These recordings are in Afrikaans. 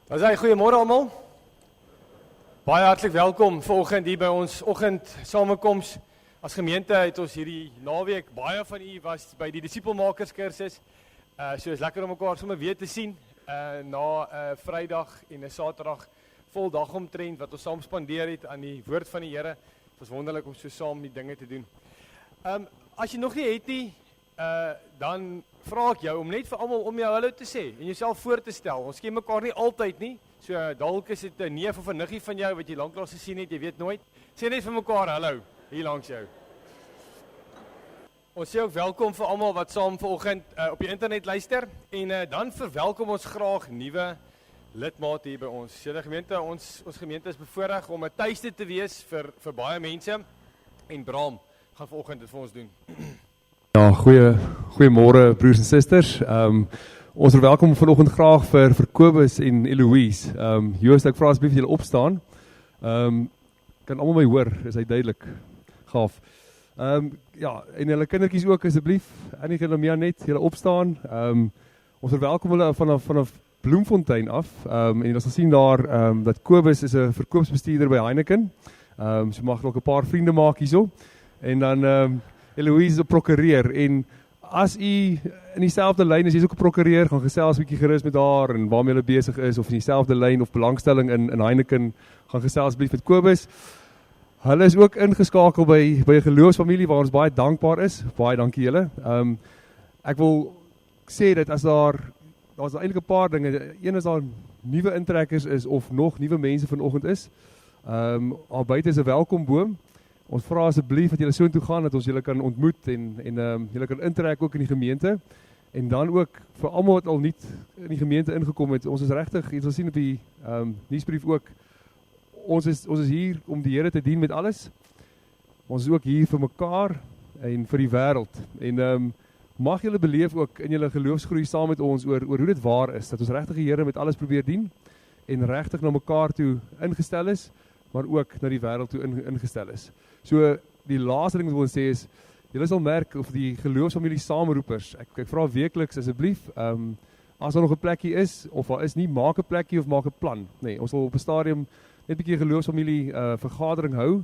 Dan sê goeiemôre almal. Baie hartlik welkom vanoggend hier by ons oggend samekoms. As gemeente het ons hierdie naweek, baie van u was by die disipelmakers kursus. So is lekker om mekaar sommer weer te sien na 'n Vrydag en 'n Saterdag vol dag omtrent wat ons saam spandeer het aan die woord van die Here. Dit was wonderlik om so saam die dinge te doen. As jy nog nie het nie, dan vra ek jou om net vir almal om jou hallo te sê en jouself voor te stel. Ons ken mekaar nie altyd nie. So dalk is dit 'n neef of 'n niggie van jou wat jy lanklaas gesien het, jy weet nooit. Sê net vir mekaar hallo hier langs jou. Ons sê ook welkom vir almal wat saam vanoggend op die internet luister en dan verwelkom ons graag nuwe lidmate hier by ons. Julle gemeente, ons gemeente is bevoorreg om 'n tuiste te wees vir baie mense en Bram gaan vanoggend dit vir ons doen. Ja, goeiemôre broers en susters. Ons verwelkom vanoggend graag vir Kobus en Eloise. Joost, ek vra asseblief julle opstaan. Kan almal my hoor? Is hy duidelik? Gaaf. Ja, en julle kindertjies ook asseblief. Annie en Lamia net, julle opstaan. Ons verwelkom hulle vanaf Bloemfontein af. En jy sal sien daar dat Kobus is 'n verkoopsbestuurder by Heineken. So mag ook 'n paar vriende maak hierso. En dan Eloise is 'n prokureur en as u in dieselfde lyn is, jy is ook 'n prokureur, gaan gesels 'n bietjie gerus met haar en waarmee hulle besig is of in dieselfde lyn of belangstelling in Heineken, gaan gesels asseblief met Kobus. Hulle is ook ingeskakel by 'n geloofsfamilie waar ons baie dankbaar is. Baie dankie julle. Ek wil sê dat as daar's eintlik 'n paar dinge. Een is daar nuwe intrekkers is of nog nuwe mense vanoggend is. Al buite is 'n welkomboom. Ons vra asseblief dat julle so intoe gaan dat ons julle kan ontmoet en julle kan intrek ook in die gemeente. En dan ook vir almal wat al nuut in die gemeente ingekom het. Ons is regtig, jy sal sien op die nuusbrief ook. Ons is hier om die Here te dien met alles. Ons is ook hier vir mekaar en vir die wêreld. En mag julle beleef ook in julle geloofsgroei saam met ons oor hoe dit waar is dat ons regtig die Here met alles probeer dien en regtig na mekaar toe ingestel is, maar ook na die wêreld toe ingestel is. So die laaste ding wat ek wil sê is, julle sal merk of die geloofsfamilie saamroepers, ek vra weekliks asseblief, as daar nog 'n plekkie is, of daar is nie, maak 'n plekkie of maak 'n plan. Nee, ons wil op 'n stadium net 'n bietjie geloofsfamilie vergadering hou,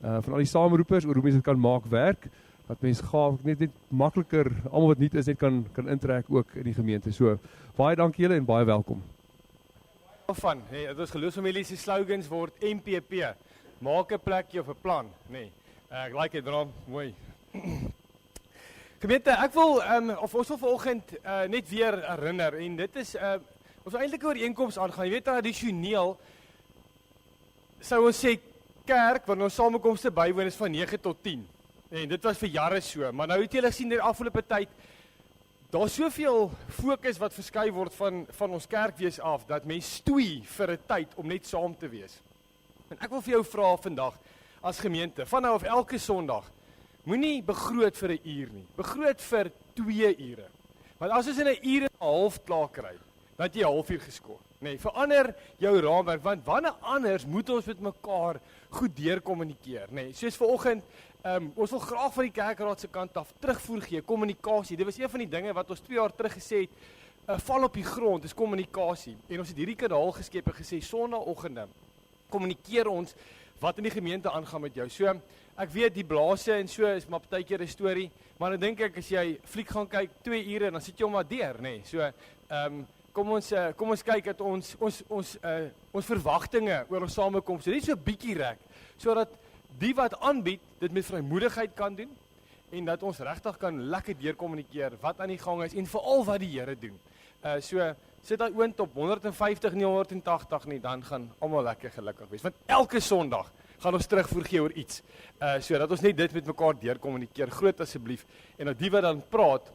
van al die saamroepers, oor hoe mense dit kan maak werk, dat mense net makliker, almal wat nuut is, net kan intrek ook in die gemeente. So, baie dankie julle en baie welkom. Van, dit ons geloofsfamilie se slogans word MPP. Maak 'n plekjie of 'n plan, nee. Ek like dit, Bram, mooi. Gemeente, ek wil of ons wil vanoggend net weer herinner en dit is ons eintlik oor ooreenkoms aangaan. Jy weet tradisioneel sou ons sê kerk wanneer ons samekomste bywoon is van 9 tot 10. En dit was vir jare so, maar nou het julle gesien in die afgelope tyd daar's soveel fokus wat verskuif word van ons kerkwees af dat mense stoei vir 'n tyd om net saam te wees. En ek wil vir jou vra vandag as gemeente, van nou af elke Sondag, moenie begroot vir 'n uur nie. Begroot vir 2 ure. Want as ons in 'n uur en 'n half klaar kry, dan het jy 'n halfuur geskort. Nee, verander jou raamwerk, want wanneer anders moet ons met mekaar goed deurkommunikeer, nee. Soos vanoggend, ons wil graag van die kerkraad se kant af terugvoer gee, kommunikasie. Dit was een van die dinge wat ons 2 jaar terug gesê het, val op die grond, is kommunikasie. En ons het hierdie kanaal geskep en gesê, Sondagoggende, kommunikeer ons wat in die gemeente aangaan met jou. So, ek weet die blaase en so is maar partykeer 'n storie, maar dan dink ek as jy fliek gaan kyk 2 ure, dan sit jy hom maar deur, nee. So, kom ons kyk dat ons verwagtinge oor ons samekoms net so bietjie rek, sodat die wat aanbied dit met vrymoedigheid kan doen en dat ons regtig kan lekker deurkommunikeer wat aan die gang is en veral wat die Here doen. So sit daai oond op 150 nie 180 nie, dan gaan almal lekker gelukkig wees. Want elke Sondag gaan ons terugvoer gee oor iets. Sodat ons net dit met mekaar deurkommunikeer. Groot asseblief en dat die wat dan praat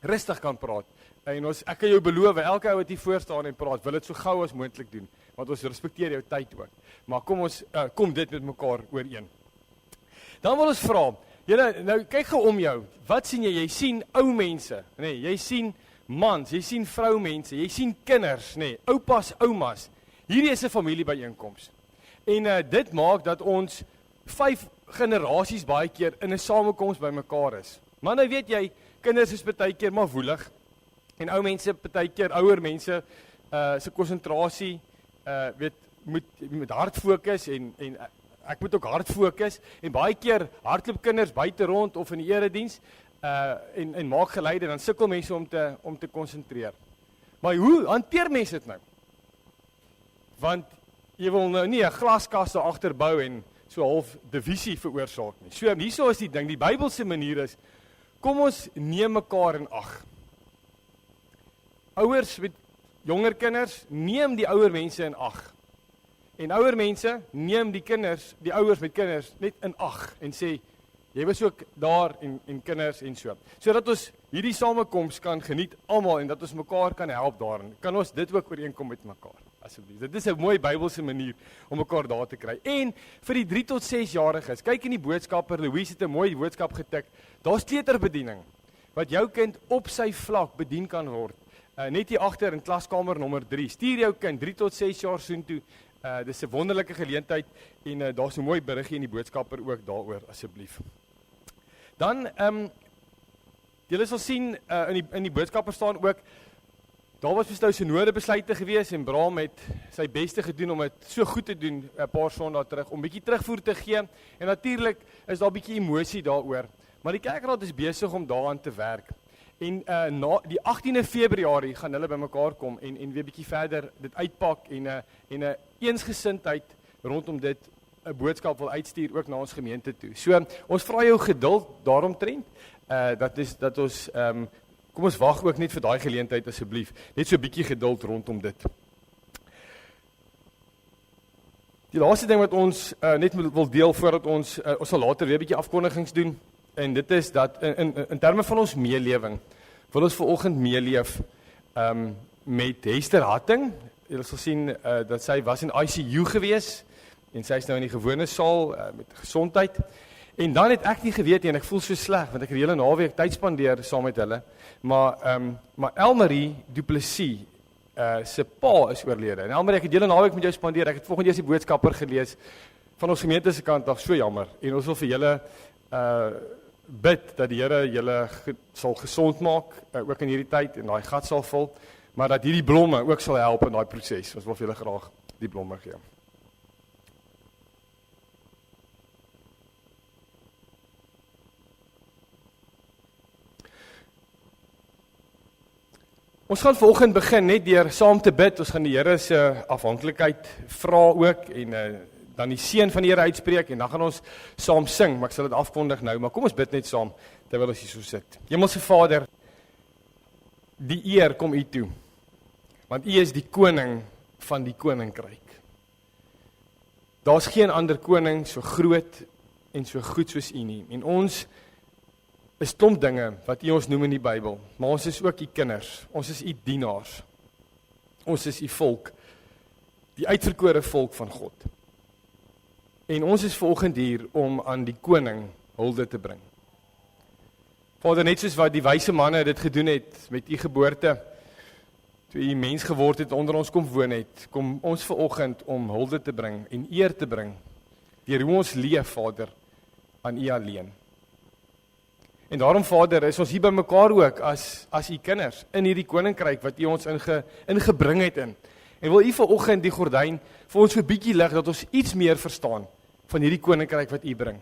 rustig kan praat. En ek kan jou beloof, elke ou wat hier voor staan en praat, wil dit so gou as moontlik doen, want ons respekteer jou tyd ook. Maar kom dit met mekaar ooreen. Dan wil ons vra, julle nou kyk gou om jou. Wat sien jy? Jy sien ou mense, nee, jy sien mans, jy sien vroumense, jy sien kinders, nee, oupas, oumas. Hierdie is 'n familiebyeenkoms. En dit maak dat ons 5 generasies baie keer in 'n samekoms bymekaar is. Maar nou weet jy, kinders is baie keer maar woelig. En ou mense, partykeer ouer mense, se konsentrasie moet hard fokus en ek moet ook hard fokus en baie keer hardloop kinders buite rond of in die erediens en maak geluide, dan sukkel mense om te konsentreer. Maar hoe hanteer mense dit nou? Want jy wil nou nie 'n glaskas daar agter bou en so half divisie veroorsaak nie. So hierso is die ding, die Bybelse manier is, kom ons neem mekaar in ag. Ouers met jonger kinders, neem die ouer mense in ag. En ouer mense, neem die ouers met kinders net in ag en sê, jy was ook daar en kinders en so. Sodat ons hierdie samekoms kan geniet almal en dat ons mekaar kan help daarin. Kan ons dit ook ooreenkom met mekaar, asseblief. Dit is 'n mooi Bybelse manier om mekaar daar te kry. En vir die 3 tot 6-jariges, kyk in die boodskapper, Louise het 'n mooi boodskap getik. Daar's kleuterbediening wat jou kind op sy vlak bedien kan word. Net hier agter in klaskamer nommer 3. Stuur jou kind 3 tot 6 jaar soontoe. Dis 'n wonderlike geleentheid en daar's 'n mooi beriggie in die boodskapper ook daaroor, asseblief. Dan, julle sal sien in die boodskapper staan ook, daar was nou synode besluite gewees en Bram het sy beste gedoen om dit so goed te doen 'n paar sondae terug, om bietjie terugvoer te gee. En natuurlik is daar bietjie emosie daaroor. Maar die kerkraad is besig om daaraan te werk. En na die 18de Februarie gaan hulle bymekaar kom en weer bietjie verder dit uitpak en 'n eensgesindheid rondom dit 'n boodskap wil uitstuur ook na ons gemeente toe. So ons vra jou geduld daaromtrent. Dat ons kom ons wag ook net vir daai geleentheid asseblief. Net so 'n bietjie geduld rondom dit. Die laaste ding wat ons net wil deel voordat ons sal later weer 'n bietjie afkondigings doen. En dit is dat in terme van ons meelewing wil ons vanoggend meeleef met Hester Hatting. Julle sal sien dat sy was in ICU gewees en sy is nou in die gewone saal met gesondheid. En dan het ek nie geweet nie en ek voel so sleg want ek het die hele naweek tyd spandeer saam met hulle. Maar Elmarie Du Plessis se pa is oorlede. En Elmarie, ek het die hele naweek met jou spandeer. Ek het vanoggend eers die boodskapper gelees van ons gemeente se kant af. So jammer. En ons wil vir julle bid dat die Here julle sal gesond maak ook in hierdie tyd en daai gat sal vul, maar dat hierdie blomme ook sal help in daai proses. Ons wil vir julle graag die blomme gee. Ons gaan vanoggend begin net deur saam te bid. Ons gaan die Here se afhanklikheid vra ook en dan die seën van die Here uitspreek en dan gaan ons saam sing, maar ek sal dit afkondig nou, maar kom ons bid net saam terwyl ons hier so sit. Hemelse Vader, die eer kom U toe, want U is die koning van die koninkryk. Daar's geen ander koning so groot en so goed soos U nie, en ons is stom dinge wat U ons noem in die Bybel, maar ons is ook U kinders, ons is U dienaars, ons is U volk, die uitverkore volk van God. En ons is vanoggend hier om aan die koning hulde te bring. Vader, net soos wat die wyse manne dit gedoen het met U geboorte, toe U mens geword het, onder ons kom woon het, kom ons vanoggend om hulde te bring en eer te bring, deur hoe ons leef, Vader, aan U alleen. En daarom, Vader, is ons hier by mekaar ook as U kinders in hierdie koninkryk wat U ons ingebring het in. En wil U vanoggend die gordyn vir ons 'n bietjie lig dat ons iets meer verstaan van hierdie koninkryk wat U bring.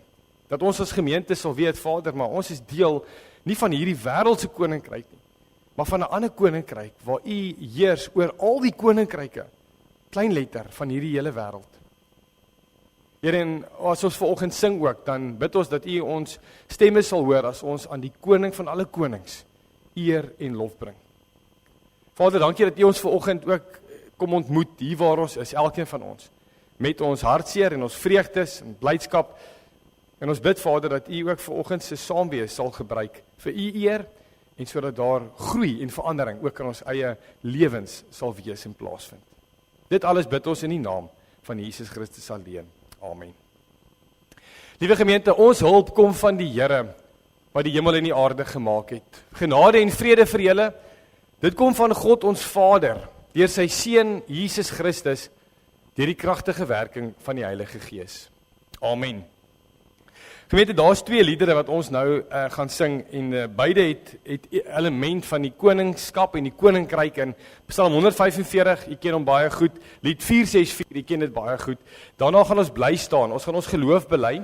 Dat ons as gemeente sal weet, Vader, maar ons is deel nie van hierdie wêreldse koninkryk nie, maar van 'n ander koninkryk waar U heers oor al die koninkryke, klein letter van hierdie hele wêreld. Here, en as ons vanoggend sing ook, dan bid ons dat U ons stemme sal hoor as ons aan die koning van alle konings eer en lof bring. Vader, dankie dat U ons vanoggend ook kom ontmoet hier waar ons is, elkeen van ons, met ons hartseer en ons vreugdes en blydskap. En ons bid, Vader, dat U ook vanoggend se saamwees sal gebruik vir U eer en sodat daar groei en verandering ook in ons eie lewens sal wees en plaasvind. Dit alles bid ons in die naam van Jesus Christus alleen. Amen. Liewe gemeente, ons hulp kom van die Here wat die hemel en die aarde gemaak het. Genade en vrede vir julle. Dit kom van God ons Vader, deur sy Seun Jesus Christus, deur die kragtige werking van die Heilige Gees. Amen. Gemeente, daar's 2 liedere wat ons nou gaan sing en beide het element van die koningskap en die koninkryk in. Psalm 145, jy ken hom baie goed. Lied 464, jy ken dit baie goed. Daarna gaan ons bly staan. Ons gaan ons geloof bely.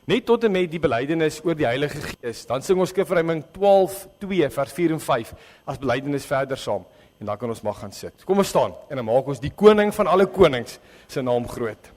Net tot en met die belydenis oor die Heilige Gees. Dan sing ons Skrifruiming 12:2 vers 4 en 5 as belydenis verder saam. En dan kan ons maar gaan sit. Kom ons staan en dan maak ons die koning van alle konings se naam groot.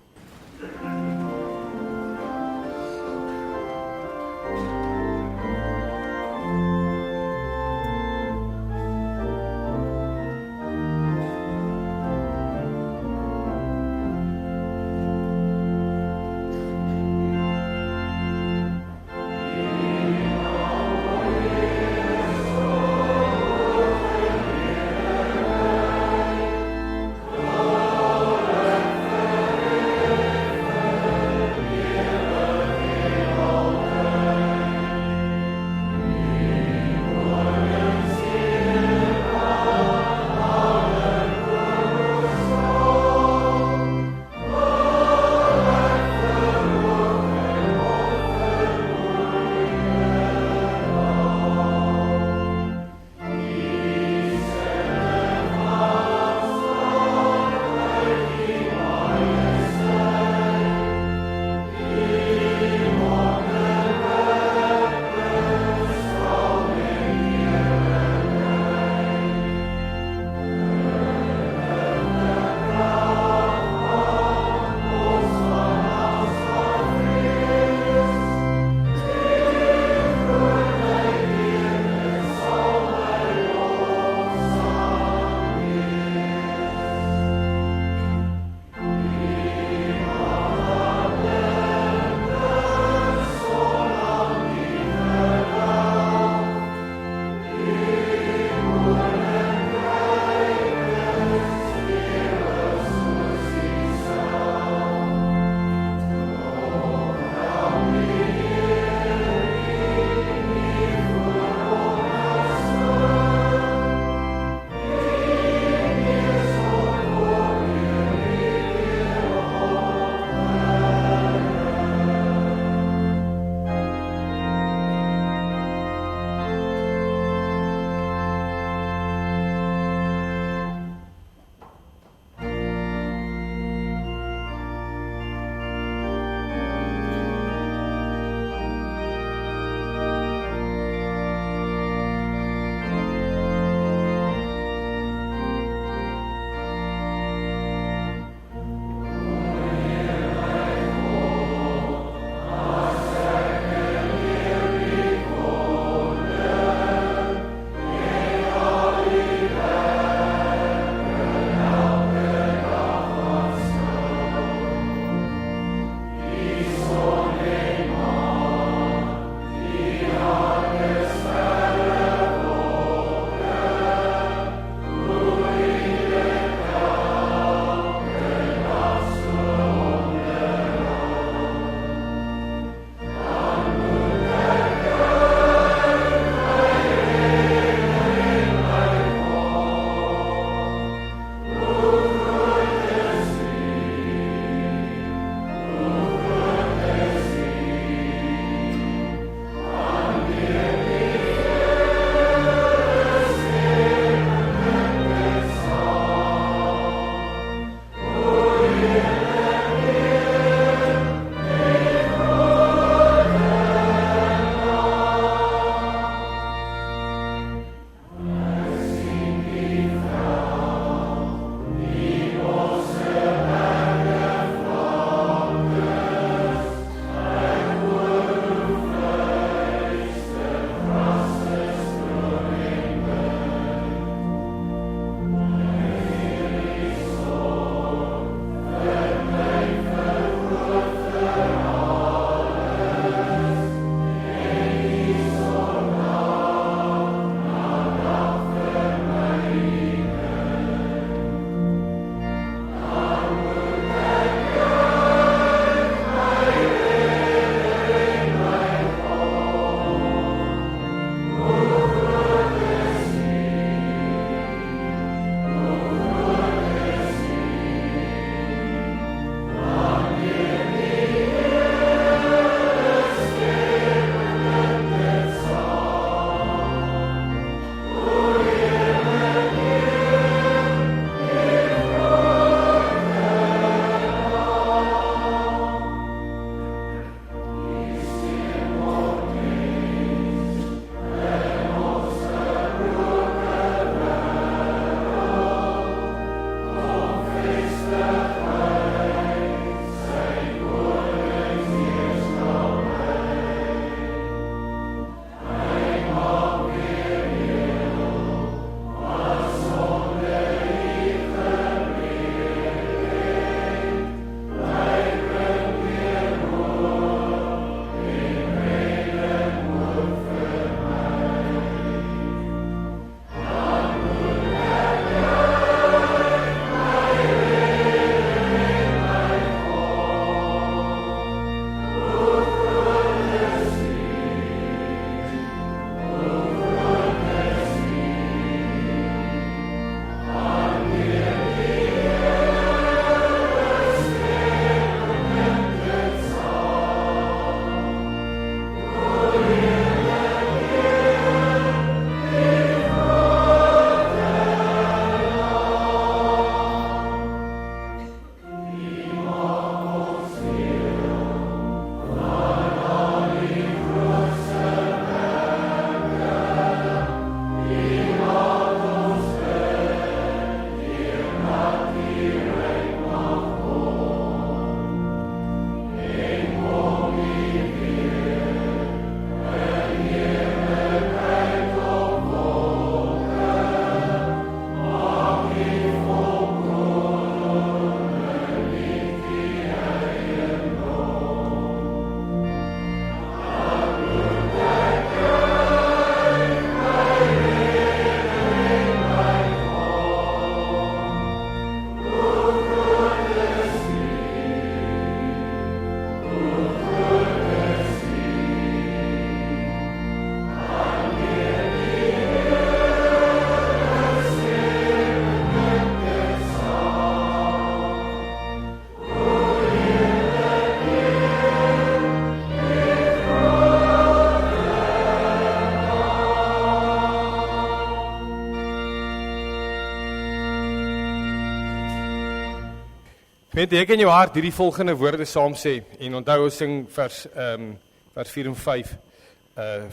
Gemeente, ek in jou hart hierdie volgende woorde saam sê, en onthou ons sing vers 4 en 5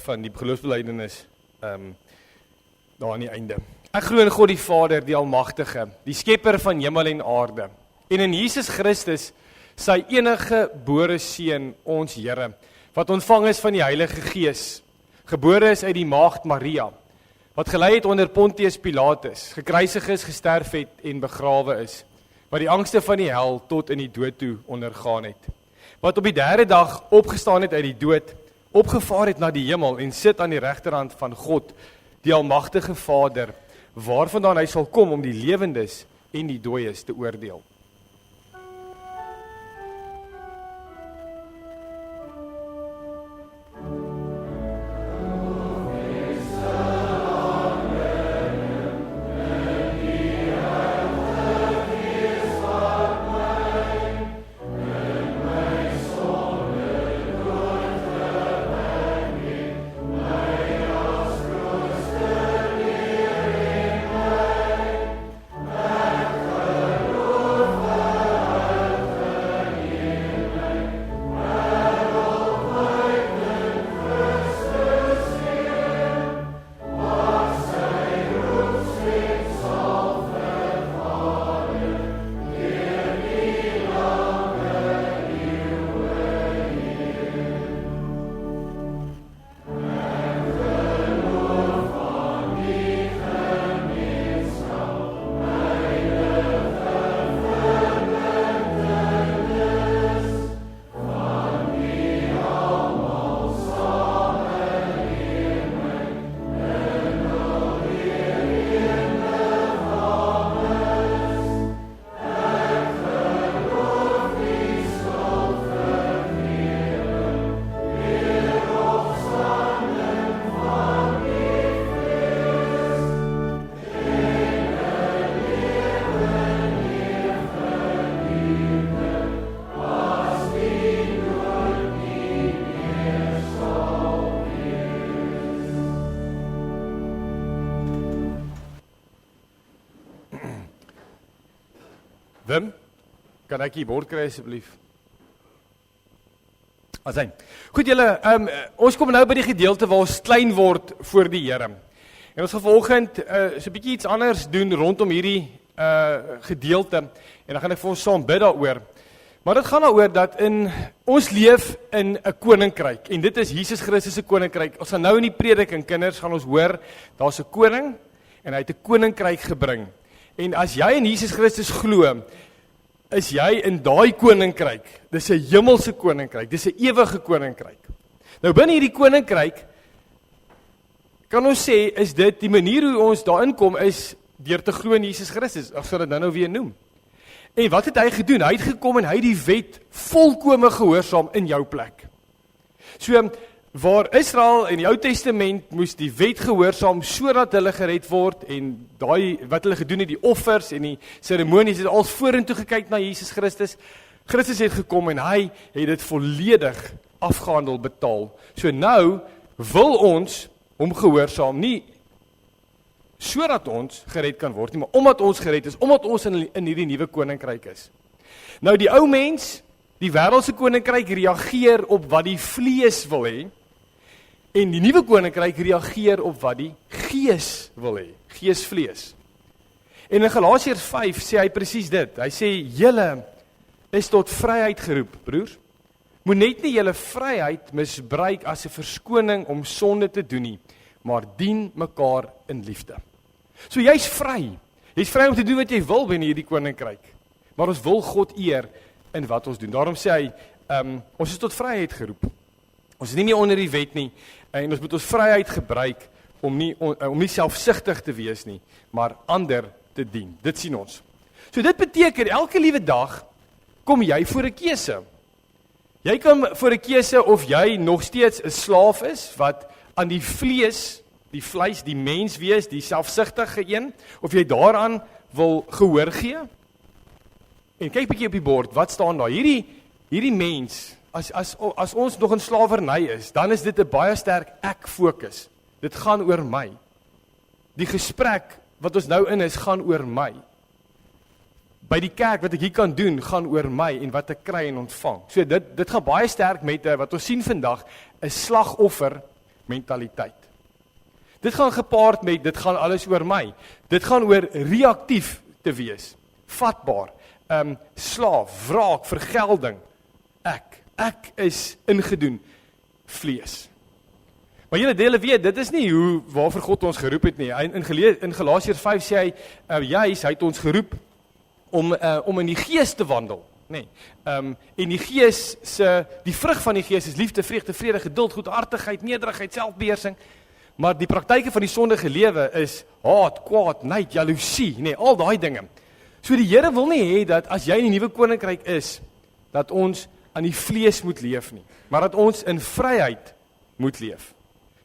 van die geloofsbelijdenis daar aan die einde. Ek glo in God die Vader, die Almagtige, die skepper van hemel en aarde, en in Jesus Christus, sy enige gebore seun, ons Here, wat ontvang is van die Heilige Gees, gebore is uit die maagd Maria, wat gelei het onder Pontius Pilatus, gekruisig is, gesterf het en begrawe is, wat die angste van die hel tot in die dood toe ondergaan het, wat op die derde dag opgestaan het uit die dood, opgevaar het na die hemel en sit aan die regterhand van God, die Almagtige Vader, waarvandaan hy sal kom om die lewendes en die dooies te oordeel. Wim, kan ek die bord kry asseblief? Asyn. Goed julle, ons kom nou by die gedeelte waar ons klein word voor die Here. En ons gaan vanoggend so 'n bietjie iets anders doen rondom hierdie gedeelte en dan gaan ek vir ons saam bid daaroor. Maar dit gaan daaroor dat ons leef in 'n koninkryk en dit is Jesus Christus se koninkryk. Ons gaan nou in die prediking, kinders, gaan ons hoor, daar's 'n koning en hy het 'n koninkryk gebring. En as jy in Jesus Christus glo, is jy in daai koninkryk. Dis 'n hemelse koninkryk, dis 'n ewige koninkryk. Nou binne hierdie koninkryk kan ons sê, is dit die manier hoe ons daarin kom is deur te glo in Jesus Christus. Ek sal dit nou weer noem. En wat het hy gedoen? Hy het gekom en hy het die wet volkome gehoorsaam in jou plek. So waar Israel in die Ou Testament moes die wet gehoorsaam sodat hulle gered word en daai wat hulle gedoen het, die offers en die seremonies, het al vorentoe gekyk na Jesus Christus. Christus het gekom en hy het dit volledig afgehandel, betaal. So nou wil ons hom gehoorsaam, nie sodat ons gered kan word nie, maar omdat ons gered is, omdat ons in hierdie nuwe koninkryk is. Nou die ou mens, die wêreldse koninkryk reageer op wat die vlees wil hê, en die nuwe koninkryk reageer op wat die gees wil hê, geesvlees. En in Galasiërs 5 sê hy presies dit. Hy sê, julle is tot vryheid geroep, broers. Moet net nie julle vryheid misbruik as 'n verskoning om sonde te doen nie, maar dien mekaar in liefde. So jy's vry. Jy's vry om te doen wat jy wil binne hierdie koninkryk. Maar ons wil God eer in wat ons doen. Daarom sê hy, ons is tot vryheid geroep. Ons is nie meer onder die wet nie, en ons moet ons vryheid gebruik om nie selfsugtig te wees nie, maar ander te dien. Dit sien ons. So dit beteken, elke liewe dag kom jy voor 'n keuse. Jy kom voor 'n keuse of jy nog steeds 'n slaaf is, wat aan die vlees, die vleis, die mens wees, die selfsugtige een, of jy daaraan wil gehoor gee. En kyk bietjie op die bord, wat staan daar? Hierdie mens, as ons nog in slawerny is, dan is dit 'n baie sterk ek-fokus. Dit gaan oor my. Die gesprek wat ons nou in is, gaan oor my. by die kerk wat ek hier kan doen, gaan oor my en wat ek kry en ontvang. So dit gaan baie sterk met wat ons sien vandag, 'n slagoffer mentaliteit. Dit gaan gepaard met, dit gaan alles oor my. Dit gaan oor reaktief te wees, vatbaar, slaaf, wraak, vergelding. Ek is ingedoen vlees. Maar julle weet, dit is nie waarvoor God ons geroep het nie. In Galasiërs 5 sê hy, hy het ons geroep om in die gees te wandel. Nee. En die gees die vrug van die gees is liefde, vreugde, vrede, geduld, goedhartigheid, nederigheid, selfbeheersing. Maar die praktyke van die sondige lewe is haat, kwaad, nait, jaloesie, nee, al daai dinge. So die Here wil nie hê dat as jy in die nuwe koninkryk is, dat ons aan die vlees moet leef nie, maar dat ons in vryheid moet leef.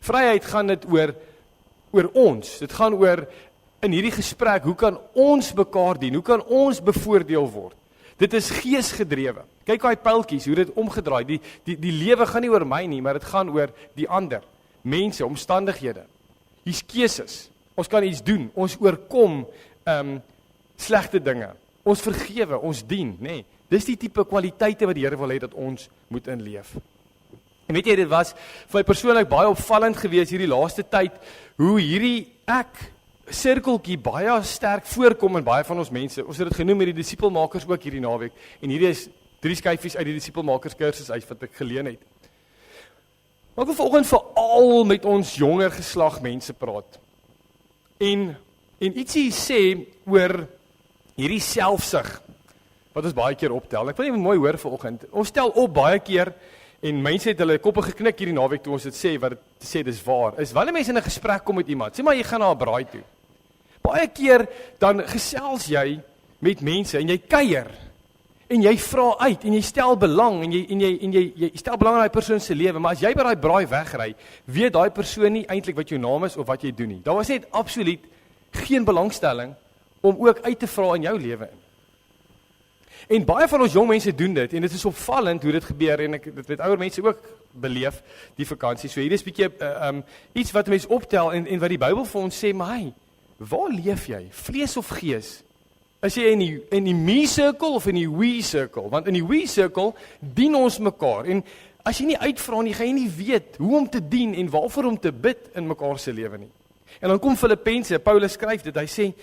Vryheid gaan dit oor ons. Dit gaan oor in hierdie gesprek, hoe kan ons mekaar dien? Hoe kan ons bevoordeel word? Dit is geesgedrewe. Kyk daai pyltjies, hoe dit omgedraai. Die lewe gaan nie oor my nie, maar dit gaan oor die ander. Mense, omstandighede. Hier's keuses. Ons kan iets doen. Ons oorkom slegte dinge. Ons vergewe, ons dien, nê. Dis die tipe kwaliteite wat die Here wil hê dat ons moet inleef. En weet jy, dit was vir my persoonlik baie opvallend geweest hierdie laaste tyd, hoe hierdie sirkeltjie baie sterk voorkom in baie van ons mense. Ons het dit genoem met die disipelmakers ook hierdie naweek. En hierdie is 3 skyfies uit die disipelmakers kursus uit wat ek geleen het. Maar ek wil vanoggend veral met ons jonger geslag mense praat. En ietsie sê oor hierdie selfsug wat ons baie keer optel. Ek wil net mooi hoor vanoggend. Ons stel op baie keer en mense het hulle koppe geknik hierdie naweek toe ons dit sê wat dit sê dis waar. Is wanneer mense in 'n gesprek kom met iemand, sê maar jy gaan na 'n braai toe. Baie keer dan gesels jy met mense en jy kuier en jy vra uit en jy stel belang en jy stel belang in daai persoon se lewe, maar as jy by daai braai wegry, weet daai persoon nie eintlik wat jou naam is of wat jy doen nie. Daar was net absoluut geen belangstelling om ook uit te vra in jou lewe in. En baie van ons jong mense doen dit en dit is opvallend hoe dit gebeur en dit het ouer mense ook beleef die vakansie. So hier is 'n bietjie iets wat mense optel en wat die Bybel vir ons sê, maar hey, waar leef jy? Vlees of gees? Is jy in die me circle of in die we circle? Want in die we circle dien ons mekaar en as jy nie uitvra nie, gaan jy nie weet hoe om te dien en waarvoor om te bid in mekaar se lewe nie. En dan kom Filippense, Paulus skryf dit, hy sê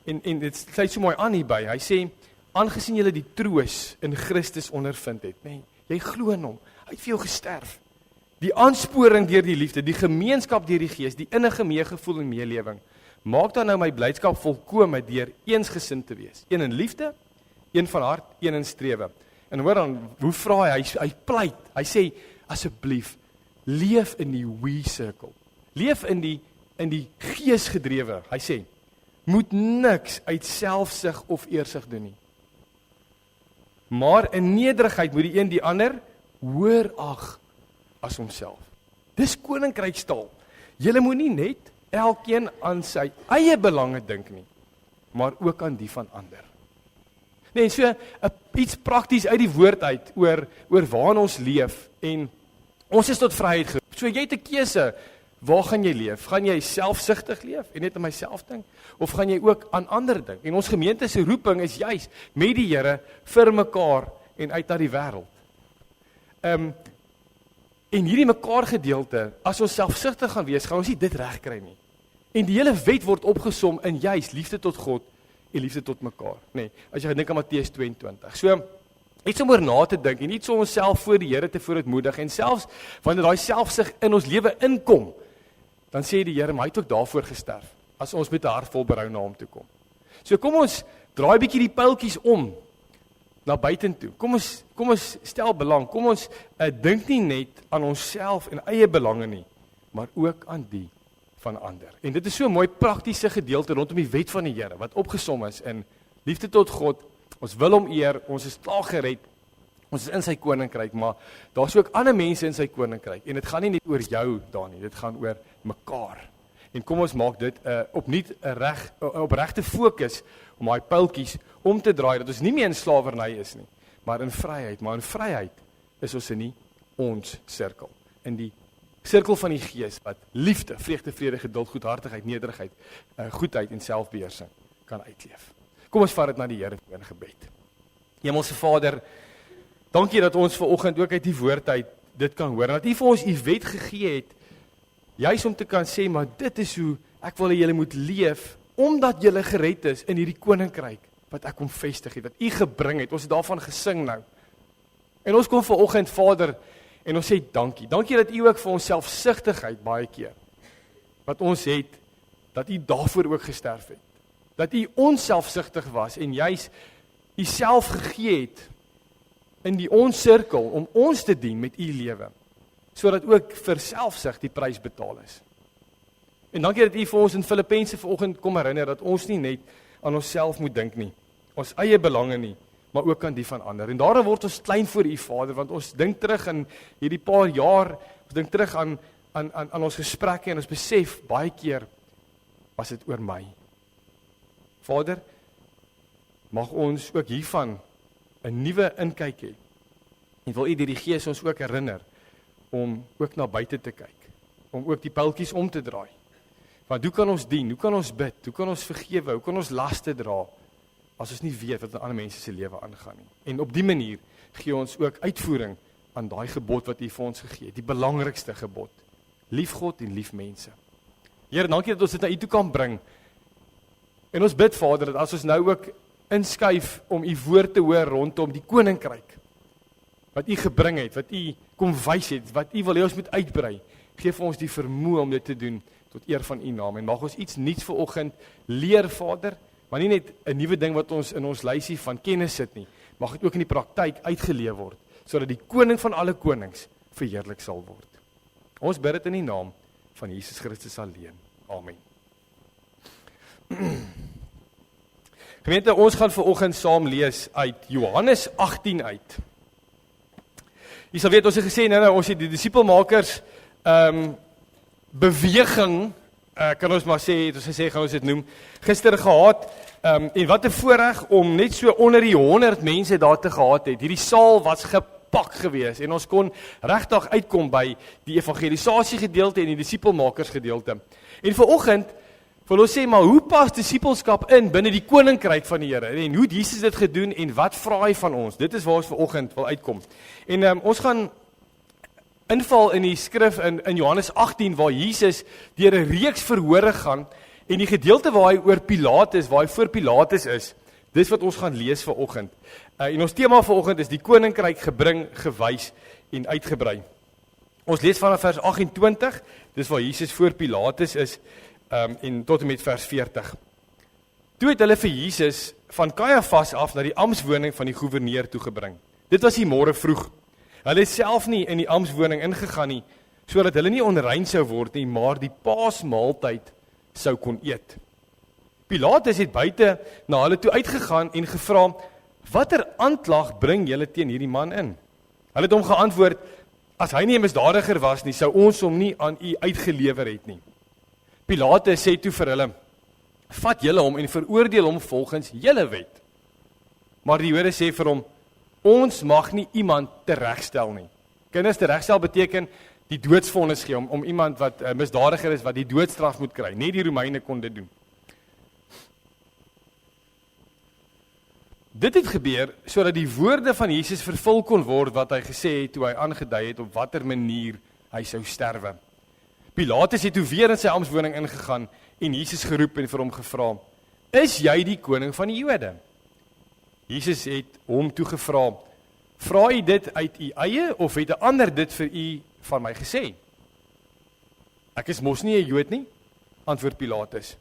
en dit sluit so mooi aan hierby. Hy sê aangesien julle die troos in Christus ondervind het, nê? Jy glo in hom. Hy het vir jou gesterf. Die aansporing deur die liefde, die gemeenskap deur die gees, die innige meegevoel en meelewing, maak dan nou my blydskap volkome deur eensgesind te wees. Een in liefde, een van hart, een in strewe. En hoor dan, hoe vra hy pleit. Hy sê asseblief leef in die we circle. Leef in die geesgedrewe. Hy sê moet niks uit selfsug of eersug doen nie. Maar in nederigheid moet die een die ander hoër ag as homself. Dis koninkrykstaal. Julle moet nie net elkeen aan sy eie belange dink nie, maar ook aan die van ander. Nee, so iets prakties uit die woord uit oor waarin ons leef en ons is tot vryheid geroep. So jy het 'n keuse. Waar gaan jy leef? Gaan jy selfsugtig leef en net aan myself dink? Of gaan jy ook aan ander dink? En ons gemeente se roeping is juis met die Here vir mekaar en uit na die wêreld. En hierdie mekaar gedeelte, as ons selfsugtig gaan wees, gaan ons nie dit regkry nie. En die hele wet word opgesom in juis liefde tot God en liefde tot mekaar, nê. As jy dink aan Matteus 22. So iets om oor na te dink en iets om onsself voor die Here te vooruitmoedig en selfs wanneer daai selfsug in ons lewe inkom, dan sê die Here, maar hy het ook daarvoor gesterf, as ons met 'n hart vol berou na hom toe kom. So kom ons draai bietjie die pyltjies om na buitentoe. Kom ons stel belang, kom ons dink nie net aan onsself en eie belange nie, maar ook aan die van ander. En dit is so 'n mooi praktiese gedeelte rondom die wet van die Here, wat opgesom is in liefde tot God, ons wil hom eer, ons is klaar gered, ons is in sy koninkryk, maar daar's ook ander mense in sy koninkryk, en dit gaan nie net oor jou daar nie, dit gaan oor mekaar. En kom ons maak dit opnuut 'n opregte fokus om daai pyltjies om te draai, dat ons nie meer in slawerny is nie, maar in vryheid. Maar in vryheid is ons in ons sirkel, in die sirkel van die gees, wat liefde, vreugde, vrede, geduld, goedhartigheid, nederigheid, goedheid en selfbeheersing kan uitleef. Kom ons vat dit na die Here in gebed. Hemelse Vader, dankie dat ons vanoggend ook uit die woord uit dit kan hoor. Dat U vir ons U wet gegee het, juis om te kan sê, maar dit is hoe ek wil hê julle moet leef, omdat julle gered is in hierdie koninkryk wat ek kom vestig het, wat U gebring het. Ons het daarvan gesing nou. En ons kom vanoggend, Vader, en ons sê dankie. Dankie dat U ook vir ons selfsugtigheid baie keer wat ons het, dat U daarvoor ook gesterf het. Dat U onselfsugtig was en juis U self gegee het in die ons sirkel om ons te dien met U lewe, sodat ook vir selfsug die prys betaal is. En dankie dat U vir ons in Filippense vanoggend kom herinner dat ons nie net aan onsself moet dink nie, ons eie belange nie, maar ook aan die van ander. En daarom word ons klein voor U Vader, want ons dink terug aan hierdie paar jaar, ons dink terug aan ons gesprekke en ons besef baie keer was dit oor my. Vader, mag ons ook hiervan 'n nuwe inkyk hê. En wil U deur die Gees ons ook herinner om ook na buite te kyk, om ook die pyltjies om te draai. Want hoe kan ons dien, hoe kan ons bid, hoe kan ons vergewe, hoe kan ons laste dra, as ons nie weet wat in ander mense se lewe aangaan nie. En op die manier gee ons ook uitvoering aan daai gebod wat U vir ons gegee het, die belangrikste gebod. Lief God en lief mense. Here, dankie dat ons dit na U toe kan bring. En ons bid, Vader, dat as ons nou ook inskuif om U woord te hoor rondom die koninkryk, wat U gebring het, wat U kom wys het, wat U wil hê ons moet uitbrei, gee vir ons die vermoë om dit te doen tot eer van U naam. En mag ons iets nuuts vanoggend leer, Vader, maar nie net 'n nuwe ding wat ons in ons lysie van kennis sit nie, mag dit ook in die praktyk uitgeleef word, sodat die koning van alle konings verheerlik sal word. Ons bid dit in die naam van Jesus Christus alleen. Amen. Gemeente, ons gaan vanoggend saam lees uit Johannes 18 uit. Jy sal weet, ons het gesê, nou, ons het die disipelmakers beweging, kan ons maar sê, het ons gesê, gaan ons dit noem, gister gehad, en wat 'n voorreg om net so onder die 100 mense daar te gehad het. Hierdie saal was gepak gewees, en ons kon regtig uitkom by die evangelisasie gedeelte en die disipelmakers gedeelte. En vanoggend wil ons sê, maar hoe pas disipelskap in binne die koninkryk van die Here? En hoe het Jesus dit gedoen en wat vra hy van ons? Dit is waar ons vanoggend wil uitkom. En ons gaan inval in die skrif in Johannes 18 waar Jesus deur 'n reeks verhore gaan en die gedeelte waar hy oor Pilatus, waar hy voor Pilatus is, dis wat ons gaan lees vanoggend. En ons tema vanoggend is die koninkryk gebring, gewys en uitgebrei. Ons lees vanaf vers 28, dis waar Jesus voor Pilatus is, en tot en met vers 40. Toe het hulle vir Jesus van Kajafas af na die amptswoning van die goewerneur toegebring. Dit was die môre vroeg. Hulle het self nie in die amptswoning ingegaan nie, sodat hulle nie onrein sou word nie, maar die paasmaaltyd sou kon eet. Pilatus het buite na hulle toe uitgegaan en gevra, watter aanklag bring julle teen hierdie man in? Hulle het hom geantwoord, as hy nie 'n misdadiger was nie, sou ons hom nie aan u uitgelewer het nie. Pilatus sê toe vir hulle, vat julle hom en veroordeel hom volgens julle wet. Maar die Jode sê vir hom, ons mag nie iemand teregstel nie. Kinders, teregstel beteken die doodsvonnis gee, om iemand wat misdadiger is, wat die doodstraf moet kry. Net die Romeine kon dit doen. Dit het gebeur, sodat die woorde van Jesus vervul kon word, wat hy gesê het, toe hy aangedui het, op watter manier hy sou sterwe. Pilatus het toe weer in sy amptswoning ingegaan, en Jesus geroep en vir hom gevra, is jy die koning van die Jode? Jesus het hom toe gevra, vra u dit uit u eie, of het 'n ander dit vir u van my gesê? Ek is mos nie 'n Jood nie, antwoord Pilatus.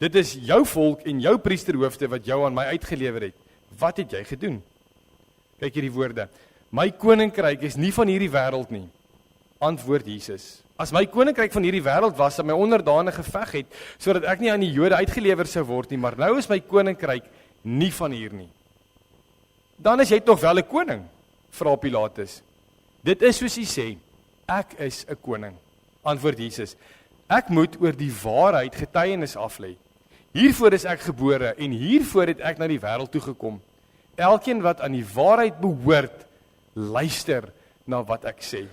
Dit is jou volk en jou priesterhoofde wat jou aan my uitgelewer het. Wat het jy gedoen? Kyk hierdie woorde. My koninkryk is nie van hierdie wêreld nie, antwoord Jesus. As my koninkryk van hierdie wêreld was, sou my onderdane geveg het, sodat ek nie aan die Jode uitgelewer sou word nie, maar nou is my koninkryk nie van hier nie. Dan is jy tog wel 'n koning, vra Pilatus. Dit is soos hy sê, ek is 'n koning, antwoord Jesus. Ek moet oor die waarheid getuienis aflê. Hiervoor is ek gebore en hiervoor het ek na die wêreld toe gekom. Elkeen wat aan die waarheid behoort, luister na wat ek sê.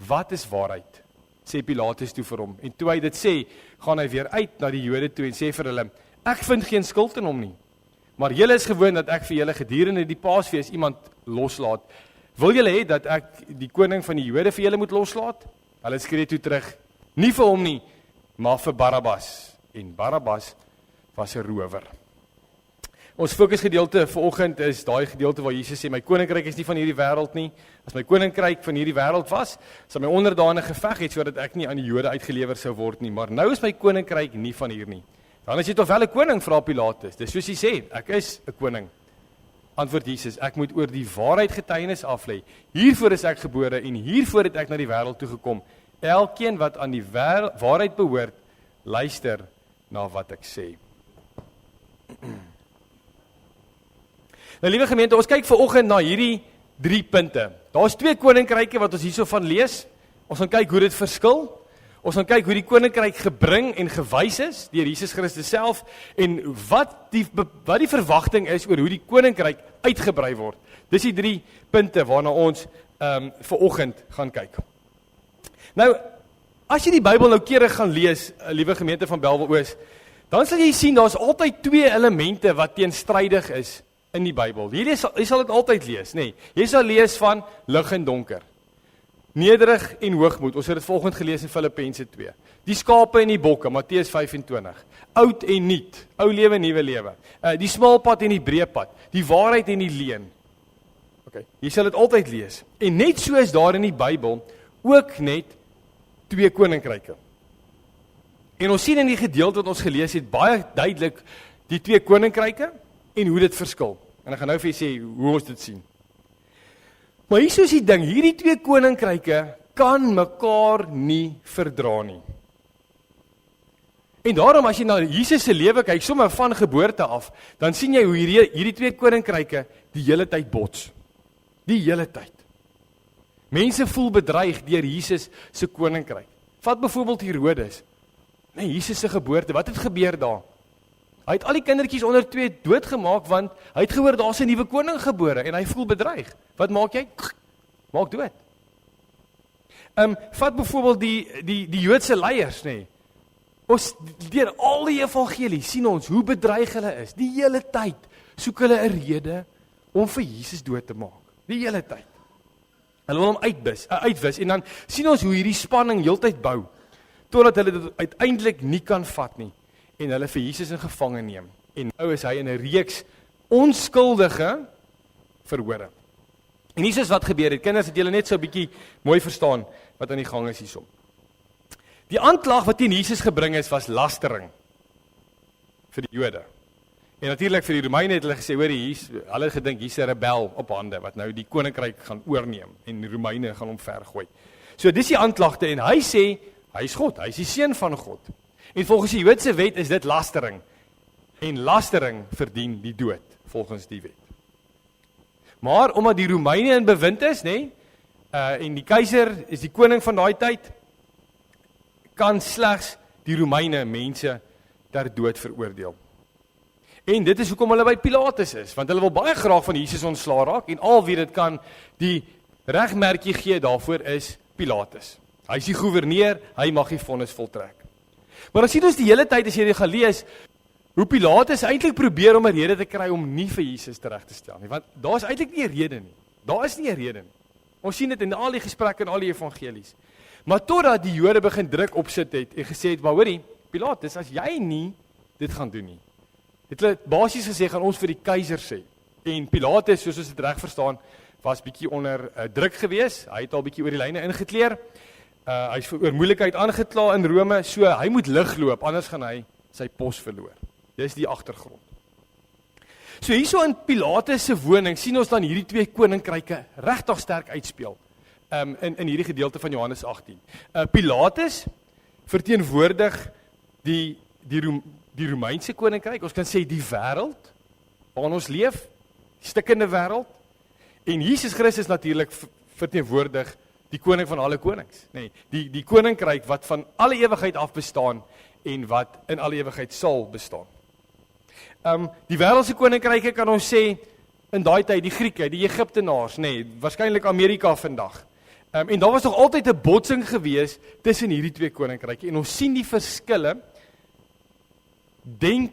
Wat is waarheid? Sê Pilatus toe vir hom. En toe hy dit sê, gaan hy weer uit na die Jode toe en sê vir hulle, Ek vind geen skuld in hom nie. Maar julle is gewoond dat ek vir julle gedurende die Paasfees iemand loslaat. Wil julle hê dat ek die koning van die Jode vir julle moet loslaat? Hulle skree toe terug, nie vir hom nie, maar vir Barabbas. En Barabbas was 'n rower. Ons fokusgedeelte vanoggend is daai gedeelte waar Jesus sê, my koninkryk is nie van hierdie wêreld nie. As my koninkryk van hierdie wêreld was, sou my onderdane geveg het sodat ek nie aan die Jode uitgelewer sou word nie, maar nou is my koninkryk nie van hier nie. Dan is jy toch wel 'n koning, vra Pilatus. Dis soos hy sê, ek is 'n koning. Antwoord Jesus, ek moet oor die waarheid getuienis aflê. Hiervoor is ek gebore en hiervoor het ek na die wêreld toe gekom. Elkeen wat aan die waarheid behoort, luister na wat ek sê. Nou liewe gemeente, ons kyk vanoggend na hierdie 3 punte. Daar's 2 koninkryke wat ons hierso van lees. Ons gaan kyk hoe dit verskil. Ons gaan kyk hoe die koninkryk gebring en gewys is deur Jesus Christus self en wat die verwagting is oor hoe die koninkryk uitgebrei word. Dis die 3 punte waarna ons vanoggend gaan kyk. Nou, as jy die Bybel noukeurig gaan lees, liewe gemeente van Bellville Oos, dan sal jy sien daar's altyd 2 elemente wat teenstrydig is in die Bybel. Jy sal dit altyd lees, nê. Jy sal lees van lig en donker. Nederig en hoogmoed, ons het dit volgende gelees in Filippense 2. Die skape en die bokke, Matteus 25. Oud en nuut, ou lewe, nuwe lewe. Die smal pad en die breë pad, die waarheid en die leuen. Okay, jy sal dit altyd lees. En net so is daar in die Bybel ook net 2 koninkryke. En ons sien in die gedeelte wat ons gelees het, baie duidelik die 2 koninkryke en hoe dit verskil. En ek gaan nou vir julle sê hoe ons dit sien. Maar hier is die ding, hierdie 2 koninkryke kan mekaar nie verdra nie. En daarom as jy na Jesus se lewe kyk, sommer van geboorte af, dan sien jy hoe hierdie 2 koninkryke die hele tyd bots. Die hele tyd. Mense voel bedreig deur Jesus se koninkryk. Vat byvoorbeeld Herodes. Nee, Jesus se geboorte, wat het gebeur daar? Hy het al die kindertjies onder 2 doodgemaak, want hy het gehoor daar's 'n nuwe koning gebore, en hy voel bedreig. Wat maak jy? Maak dood. Vat byvoorbeeld die Joodse leiers, nê. Ons, deur al die evangelie, sien ons hoe bedreig hulle is. Die hele tyd soek hulle 'n rede om vir Jesus dood te maak. Die hele tyd. Hulle wil hom uitwis, en dan sien ons hoe hierdie spanning heeltyd bou, totdat hulle dit uiteindelik nie kan vat nie, en hulle vir Jesus in gevange neem. En nou is hy in 'n reeks onskuldige verhore. En hier is wat gebeur het. Kinders, het julle net so 'n bietjie mooi verstaan wat aan die gang is hierso. Die aanklag wat teen Jesus gebring is, was lastering vir die Jode. En natuurlik vir die Romeine het hulle gesê, hoor, hulle het gedink hier's 'n rebel op hande wat nou die koninkryk gaan oorneem en die Romeine gaan hom vergooi. So dis die aanklagte, en hy sê hy is God, hy is die seun van God. En volgens die Joodse wet is dit lastering. En lastering verdien die dood volgens die wet. Maar omdat die Romeine in bewind is, nê, en die keiser is die koning van daai tyd, kan slegs die Romeine mense ter dood veroordeel. En dit is hoekom hulle by Pilatus is, want hulle wil baie graag van Jesus ontslaa raak, en al wie dit kan die regmerkie gee daarvoor is Pilatus. Hy is die goewerneur, hy mag die vonnis voltrek. Maar dan sien ons die hele tyd, as jy dit gaan lees, hoe Pilatus eintlik probeer om 'n rede te kry om nie vir Jesus tereg te stel nie, want daar is eintlik nie 'n rede nie. Daar is nie 'n rede nie. Ons sien dit in al die gesprekke en al die evangelies. Maar totdat die Jode begin druk opsit het en gesê het, maar hoorie, Pilatus, as jy nie dit gaan doen nie, het hulle basies gesê, gaan ons vir die keiser sê. En Pilatus, soos ons dit reg verstaan, was bietjie onder druk gewees. Hy het al bietjie oor die lyne ingekleer. Hy is vir moeilikheid aangekla in Rome, so hy moet lig loop, anders gaan hy sy pos verloor. Dis die agtergrond. So hierso in Pilatus se woning sien ons dan hierdie 2 koninkryke regtig sterk uitspeel. In hierdie gedeelte van Johannes 18. Pilatus verteenwoordig die Romeinse koninkryk, ons kan sê die wêreld waarin ons leef, die stikkende wêreld. En Jesus Christus natuurlik verteenwoordig die koning van alle konings, nee, die koninkryk wat van alle ewigheid af bestaan en wat in alle ewigheid sal bestaan. Die wêreldse koninkryke kan ons sê in daai tyd die Grieke, die Egiptenaars, nee, waarskynlik Amerika vandag. En daar was nog altyd 'n botsing gewees tussen hierdie 2 koninkryke, en ons sien die verskille, denk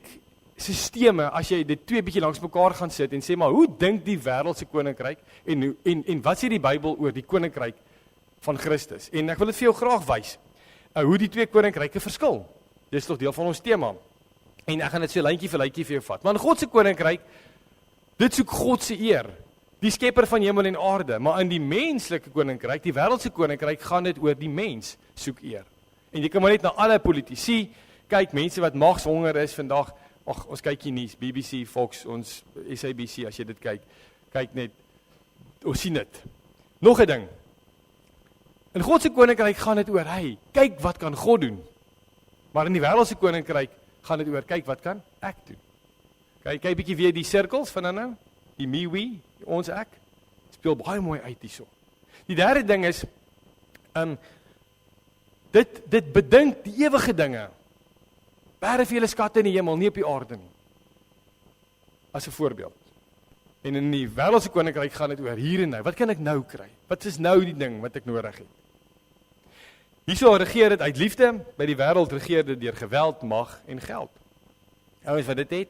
sisteme, as jy dit twee bietjie langs mekaar gaan sit en sê, maar hoe dink die wêreldse koninkryk en wat sê die Bybel oor die koninkryk van Christus? En ek wil dit vir jou graag wys, hoe die twee koninkryke verskil. Dis tog deel van ons tema. En ek gaan dit so lyntjie vir lyntjie vir jou vat. Maar in God se koninkryk, dit soek God se eer, die skepper van hemel en aarde, maar in die menslike koninkryk, die wêreldse koninkryk, gaan dit oor die mens soek eer. En jy kan maar net na alle politici kyk, mense wat magshonger is vandag, ag, ons kyk hier nuus, BBC, Fox, ons SABC, as jy dit kyk net, ons sien dit. Nog 'n ding, in God se koninkryk gaan dit oor, hey, kyk wat kan God doen, maar in die wêreldse koninkryk gaan dit oor, kyk wat kan ek doen. Kyk bietjie weer die sirkels van nou, die me, we, ons ek, speel baie mooi uit hierso. Die derde ding is, dit bedink die ewige dinge, berge vir julle skatte in die hemel, nie op die aarde nie, as 'n voorbeeld. En in die wêreldse koninkryk gaan dit oor hier en nou, wat kan ek nou kry? Wat is nou die ding wat ek nodig het? Hierso regeer dit uit liefde, by die wêreld regeer dit deur geweld, mag en geld. Ouens wat dit het,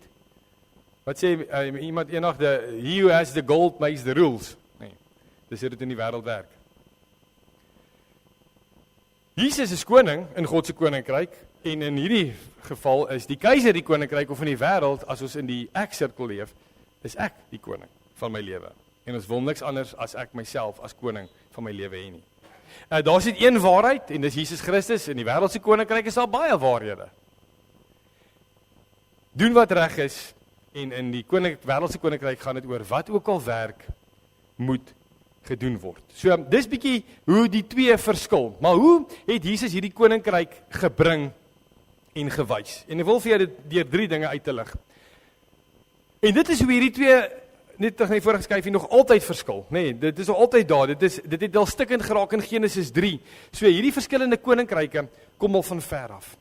wat sê iemand eendag, he who has the gold makes the rules. Nee, dis hoe dit in die wêreld werk. Jesus is koning in God se koninkryk, en in hierdie geval is die keiser die koninkryk, of in die wêreld, as ons in die ek-sirkel leef, is ek die koning van my lewe. En ons wil niks anders as ek myself as koning van my lewe hê nie. Daar sit een waarheid, en dis Jesus Christus. In die wêreldse koninkryk is daar baie waarhede. Doen wat reg is, en in die wêreldse koninkryk gaan dit oor wat ook al werk moet gedoen word. So, dis bietjie hoe die twee verskil. Maar hoe het Jesus hierdie koninkryk gebring en gewys? En ek wil vir jou dit deur 3 dinge uit te lig. En dit is hoe hierdie twee, net vorige skyfie, nog altyd verskil. Nee, dit is nog altyd daar. Dit het al stikkend geraak in Genesis 3. So hierdie verskillende koninkryke kom al van ver af.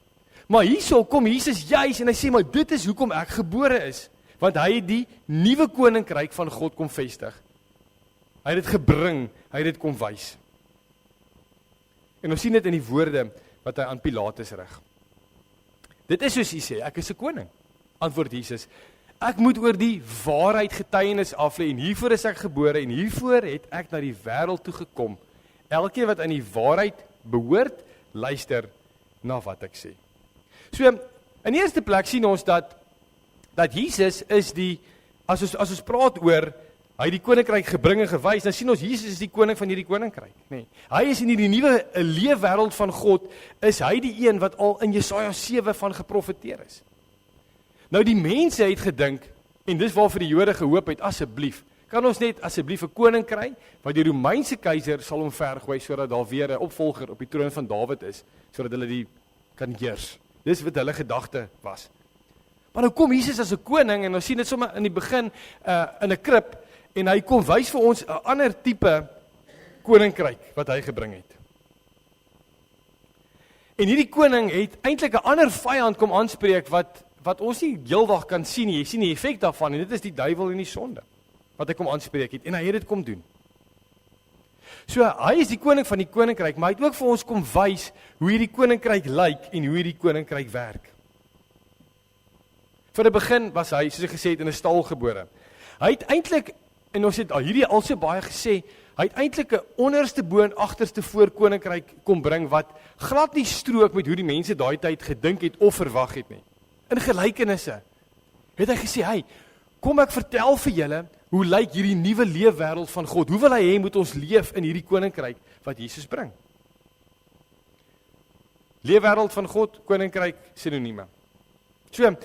Maar hierso kom Jesus juis en hy sê, maar dit is hoekom ek gebore is. Want hy het die nuwe koninkryk van God kom vestig. Hy het dit gebring, hy het dit kom wys. En ons sien dit in die woorde wat hy aan Pilatus rig. Dit is soos hy sê, ek is 'n koning. Antwoord Jesus, ek moet oor die waarheid getuienis aflê, en hiervoor is ek gebore, en hiervoor het ek na die wêreld toe gekom. Elkeen wat aan die waarheid behoort, luister na wat ek sê. So, in die eerste plek sien ons dat Jesus is as ons praat oor, hy het die koninkryk gebring en gewys, dan sien ons Jesus is die koning van hierdie koninkryk. Nee, hy is in hierdie nuwe leefwêreld van God, is hy die een wat al in Jesaja 7 van geprofeteer is. Nou die mense het gedink, en dis waarvoor die Jode gehoop het, asseblief, kan ons net asseblief 'n koning kry, wat die Romeinse keiser sal omvergooi, sodat daar weer 'n opvolger op die troon van Dawid is, sodat hulle die kan heers. Dis wat hulle gedagte was. Maar nou kom Jesus as 'n koning, en ons sien dit sommer in die begin, in 'n krib, en hy kom wys vir ons 'n ander tipe koninkryk, wat hy gebring het. En hierdie koning het eintlik 'n ander vyand kom aanspreek, wat ons nie heeldag kan sien nie. Jy sien die effek daarvan, en dit is die duiwel en die sonde, wat hy kom aanspreek het, en hy het dit kom doen. So, hy is die koning van die koninkryk, maar hy het ook vir ons kom wys, hoe hierdie koninkryk lyk, en hoe hierdie koninkryk werk. Vir die begin was hy, soos ek gesê het, in 'n stal gebore. Hy het eintlik, en ons het hierdie al so baie gesê, hy het eintlik 'n onderste bo en agterste voor koninkryk kom bring, wat glad nie strook met hoe die mense daai tyd gedink het, of verwag het nie. In gelykenisse het hy gesê, hey, kom ek vertel vir julle, hoe lyk hierdie nuwe leefwêreld van God? Hoe wil hy hê moet ons leef in hierdie koninkryk wat Jesus bring? Leefwêreld van God, koninkryk, sinonieme. So,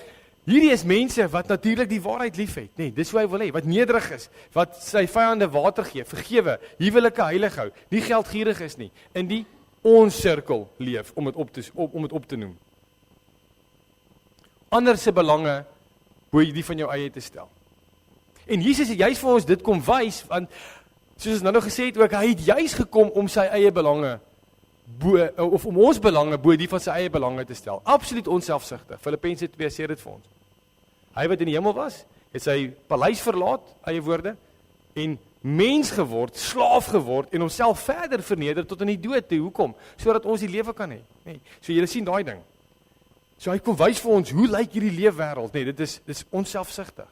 hierdie is mense wat natuurlik die waarheid liefhet, nee, dis hoe hy wil hê, wat nederig is, wat sy vyande water gee, vergewe, huwelike heilig hou, nie geldgierig is nie, in die ons sirkel leef, om dit op te noem. Ander se belange bo die van jou eie te stel. En Jesus het juist vir ons dit kom wys, want soos ons nou gesê het ook, hy het juist gekom om sy eie belange of om ons belange bo die van sy eie belange te stel. Absoluut onselfsugtig. Filippense 2 sê dit vir ons. Hy wat in die hemel was, het sy paleis verlaat, eie woorde, en mens geword, slaaf geword, en homself verder verneder tot in die dood toe. Hoekom? Sodat ons die lewe kan hê. Nee. So julle sien daai ding. So hy kom wys vir ons, hoe lyk hierdie leefwêreld? Nee, dit is onselfsugtig.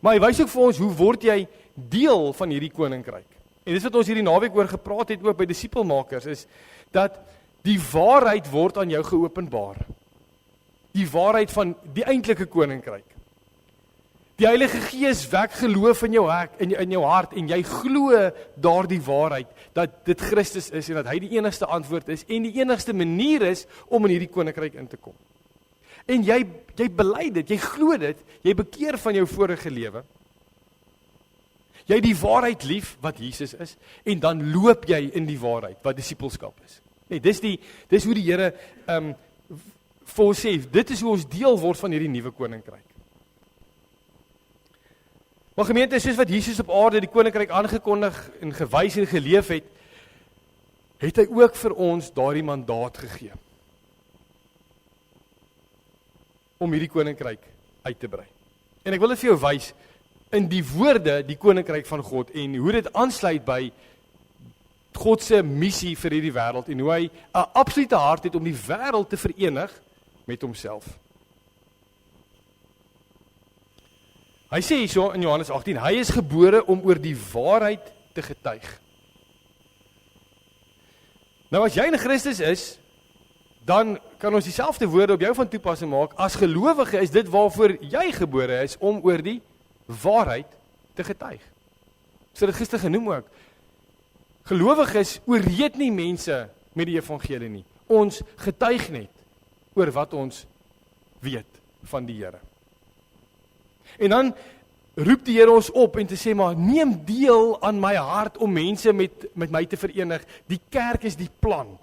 Maar hy wys ook vir ons, hoe word jy deel van hierdie koninkryk? En dis wat ons hierdie naweek oor gepraat het ook by disipelmakers, is dat die waarheid word aan jou geopenbaar. Die waarheid van die eintlike koninkryk. Die Heilige Gees wek geloof in jou hart en jy glo daardie waarheid dat dit Christus is en dat hy die enigste antwoord is en die enigste manier is om in hierdie koninkryk in te kom. En jy bely dit, jy glo dit, jy bekeer van jou vorige lewe. Jy het die waarheid lief wat Jesus is en dan loop jy in die waarheid wat disippelskap is. Nee, dis hoe die Here vir ons sê, dit is hoe ons deel word van hierdie nuwe koninkryk. Maar gemeente, soos wat Jesus op aarde die koninkryk aangekondig en gewys en geleef het, het hy ook vir ons daardie mandaat gegee om hierdie koninkryk uit te brei. En ek wil dit vir jou wys in die woorde, die koninkryk van God en hoe dit aansluit by God se missie vir hierdie wêreld en hoe hy 'n absolute hart het om die wêreld te verenig met homself. Hy sê hierso in Johannes 18, hy is gebore om oor die waarheid te getuig. Nou as jy in Christus is, dan kan ons dieselfde woorde op jou van toepassing maak. As gelowige is dit waarvoor jy gebore is, om oor die waarheid te getuig. So dit gister genoem ook. Gelowiges ooreed nie mense met die evangelie nie. Ons getuig net oor wat ons weet van die Here. En dan roep die Here ons op en te sê, maar neem deel aan my hart om mense met my te verenig. Die kerk is die plan.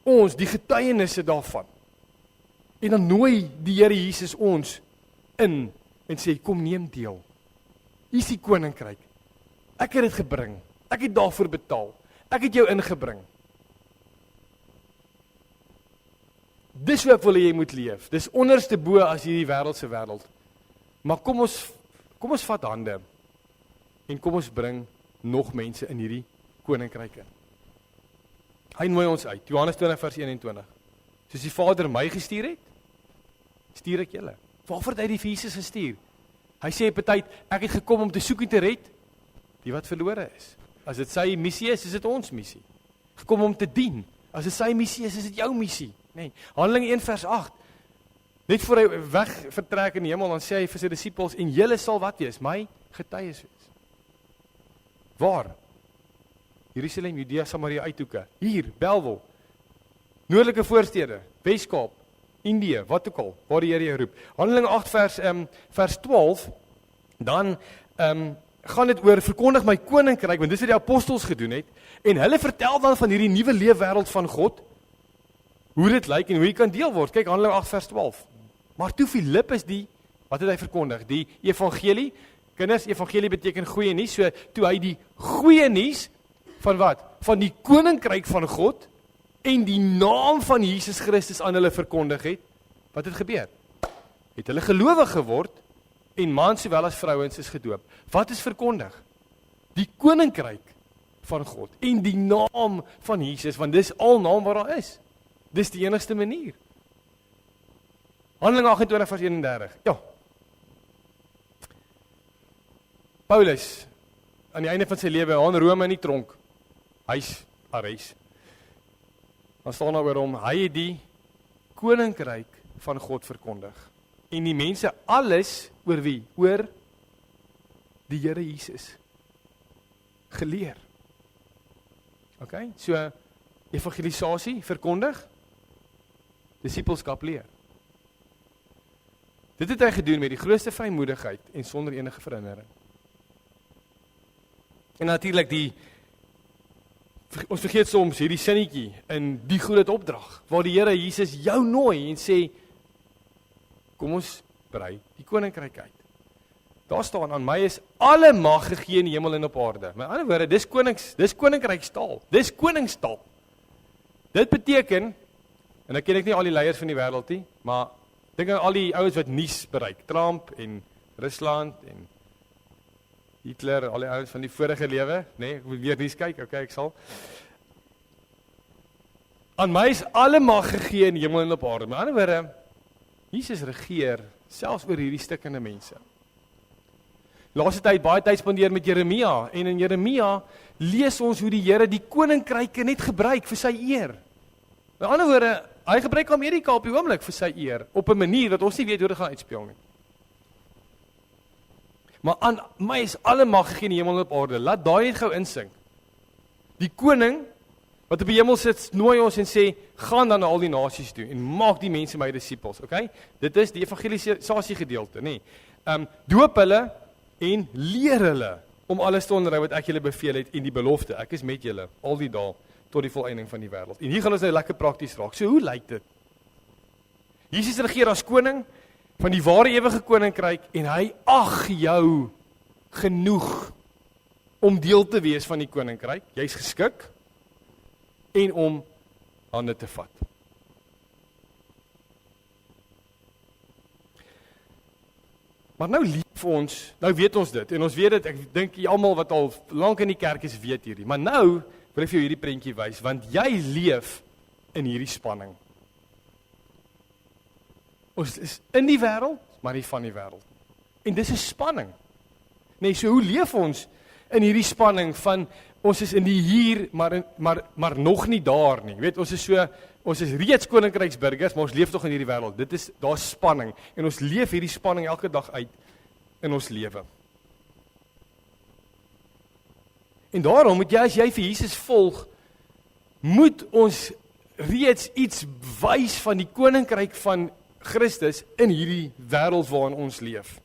Ons, die getuienisse daarvan. En dan nooi die Here Jesus ons in en sê, kom neem deel. Hier is die koninkryk. Ek het dit gebring. Ek het daarvoor betaal. Ek het jou ingebring. Dis hoe ek wil jy moet leef. Dis onderste bo as hierdie wêreldse wêreld. Maar kom ons vat hande en kom ons bring nog mense in hierdie koninkryk in. Hy nooi ons uit. Johannes 20 vers 21. Soos die Vader my gestuur het, stuur ek julle. Waarvoor het hy die Jesus gestuur? Hy sê op 'n tyd, ek het gekom om te soek en te red die wat verlore is. As dit sy missie is dit ons missie. Gekom om te dien. As dit sy missie is dit jou missie. Nee. Handelinge 1 vers 8. Net voor hy weg vertrek in die hemel, dan sê hy vir sy disippels, en julle sal wat wees? My getuies wees. Waar? Jerusalem, Judea, Samaria, uithoeke. Hier, Bellville. Noordelike voorstede, Weskaap, Indië, wat ook al, waar die Here jou roep. Handelinge 8 vers 12, dan gaan dit oor verkondig my koninkryk, want dis wat die apostels gedoen het, en hulle vertel dan van hierdie nuwe leefwêreld van God, hoe dit lyk en hoe jy kan deel word. Kyk, Handelinge 8 vers 12. Maar toe Filippus wat het hy verkondig? Die evangelie. Kinders, evangelie beteken goeie nuus. So toe hy die goeie nuus van wat? Van die koninkryk van God en die naam van Jesus Christus aan hulle verkondig het, wat het gebeur? Het hulle gelowig geword en mans sowel as vrouens is gedoop. Wat is verkondig? Die koninkryk van God en die naam van Jesus, want dis al naam wat daar is. Dis die enigste manier. Handelinge 28 vers 31. Ja. Paulus, aan die einde van sy lewe, in Rome in die tronk, huis, arrest. Dan staan daar oor hom, hy het die koninkryk van God verkondig. En die mense alles oor wie? Oor die Here Jesus. Geleer. Okay, so evangelisasie, verkondig, disipelskap leer. Dit het hy gedoen met die grootste vrymoedigheid en sonder enige verhindering. En natuurlik ons vergeet soms hierdie sinnetjie in die groot opdrag, waar die Here Jesus jou nooi en sê, kom ons brei die koninkryk uit. Daar staan, aan my is alle mag gegee in die hemel en op aarde. Met ander woorde, dis koninkrykstaal, dis koningstaal. Dit beteken, en ek ken nie al die leiers van die wêreld nie, maar dink aan al die ouens wat nuus bereik, Trump en Rusland en Hitler, al die ouens van die vorige lewe, nee, ek moet weer nuus kyk, okay, ek sal. Aan my is alle mag gegee in die hemel en op aarde. Met ander woorde, Jesus regeer selfs oor hierdie stikkende mense. Laaste tyd baie tyd spandeer met Jeremia, en in Jeremia lees ons hoe die Here die koninkryke net gebruik vir sy eer. Met ander woorde, hy gebruik Amerika op die oomblik vir sy eer, op 'n manier wat ons nie weet hoe dit gaan uitspeel nie. Maar aan my is alle mag gegee in die hemel en op aarde. Laat daai net gou insink. Die koning wat op die hemel sit, nooi ons en sê, gaan dan na al die nasies toe en maak die mense my disippels, okay? Dit is die evangelisasie gedeelte, nê. Doop hulle en leer hulle om alles te onderhou wat ek julle beveel het en die belofte. Ek is met julle al die dae tot die volëinding van die wêreld. En hier gaan ons nou lekker prakties raak. So hoe lyk dit? Jesus regeer as koning van die ware ewige koninkryk en hy ag jou genoeg om deel te wees van die koninkryk. Jy's geskik en om hande te vat. Maar nou lief ons, nou weet ons dit en ons weet dit, ek dink jy almal wat al lank in die kerk is weet hierdie. Maar nou wil ek vir jou hierdie prentjie wys want jy leef in hierdie spanning. Ons is in die wêreld, maar nie van die wêreld. En dis 'n spanning. Nee, so hoe leef ons in hierdie spanning van ons is in die hier, maar nog nie daar nie. Jy weet, ons is reeds koninkryksburgers, maar ons leef tog in hierdie wêreld. Daar's spanning en ons leef hierdie spanning elke dag uit in ons lewe. En daarom moet jy as jy vir Jesus volg, moet ons reeds iets wys van die koninkryk van Christus in hierdie wêreld waarin ons leef.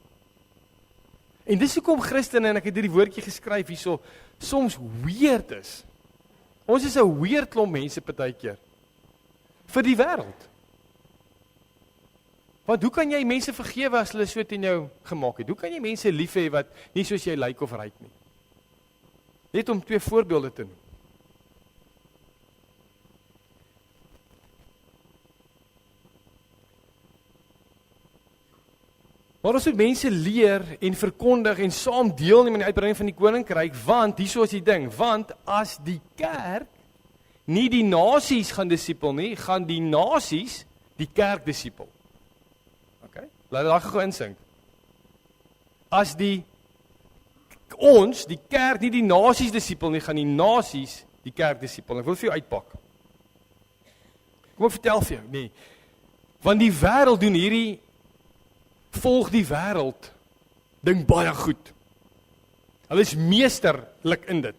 En dis hoekom Christene, en ek het hierdie woordjie geskryf hierso, soms weird is. Ons is 'n weird klomp mense partykeer vir die wêreld. Want hoe kan jy mense vergewe as hulle so teen jou gemaak het? Hoe kan jy mense lief hê wat nie soos jy lyk of ryk nie? Net om 2 voorbeelde te noem. Maar ons moet mense leer en verkondig en saam deelneem aan die uitbreiding van die koninkryk, want hierso is die ding, want as die kerk nie die nasies gaan disipel nie, gaan die nasies die kerk disipel. Okay? Laat dit daar gou insink. As die kerk nie die nasies disipel nie, gaan die nasies die kerk disipel. Ek wil vir jou uitpak. Kom ek vertel vir jou, nee. Want die wêreld doen hierdie volg die wêreld ding baie goed. Hulle is meesterlik in dit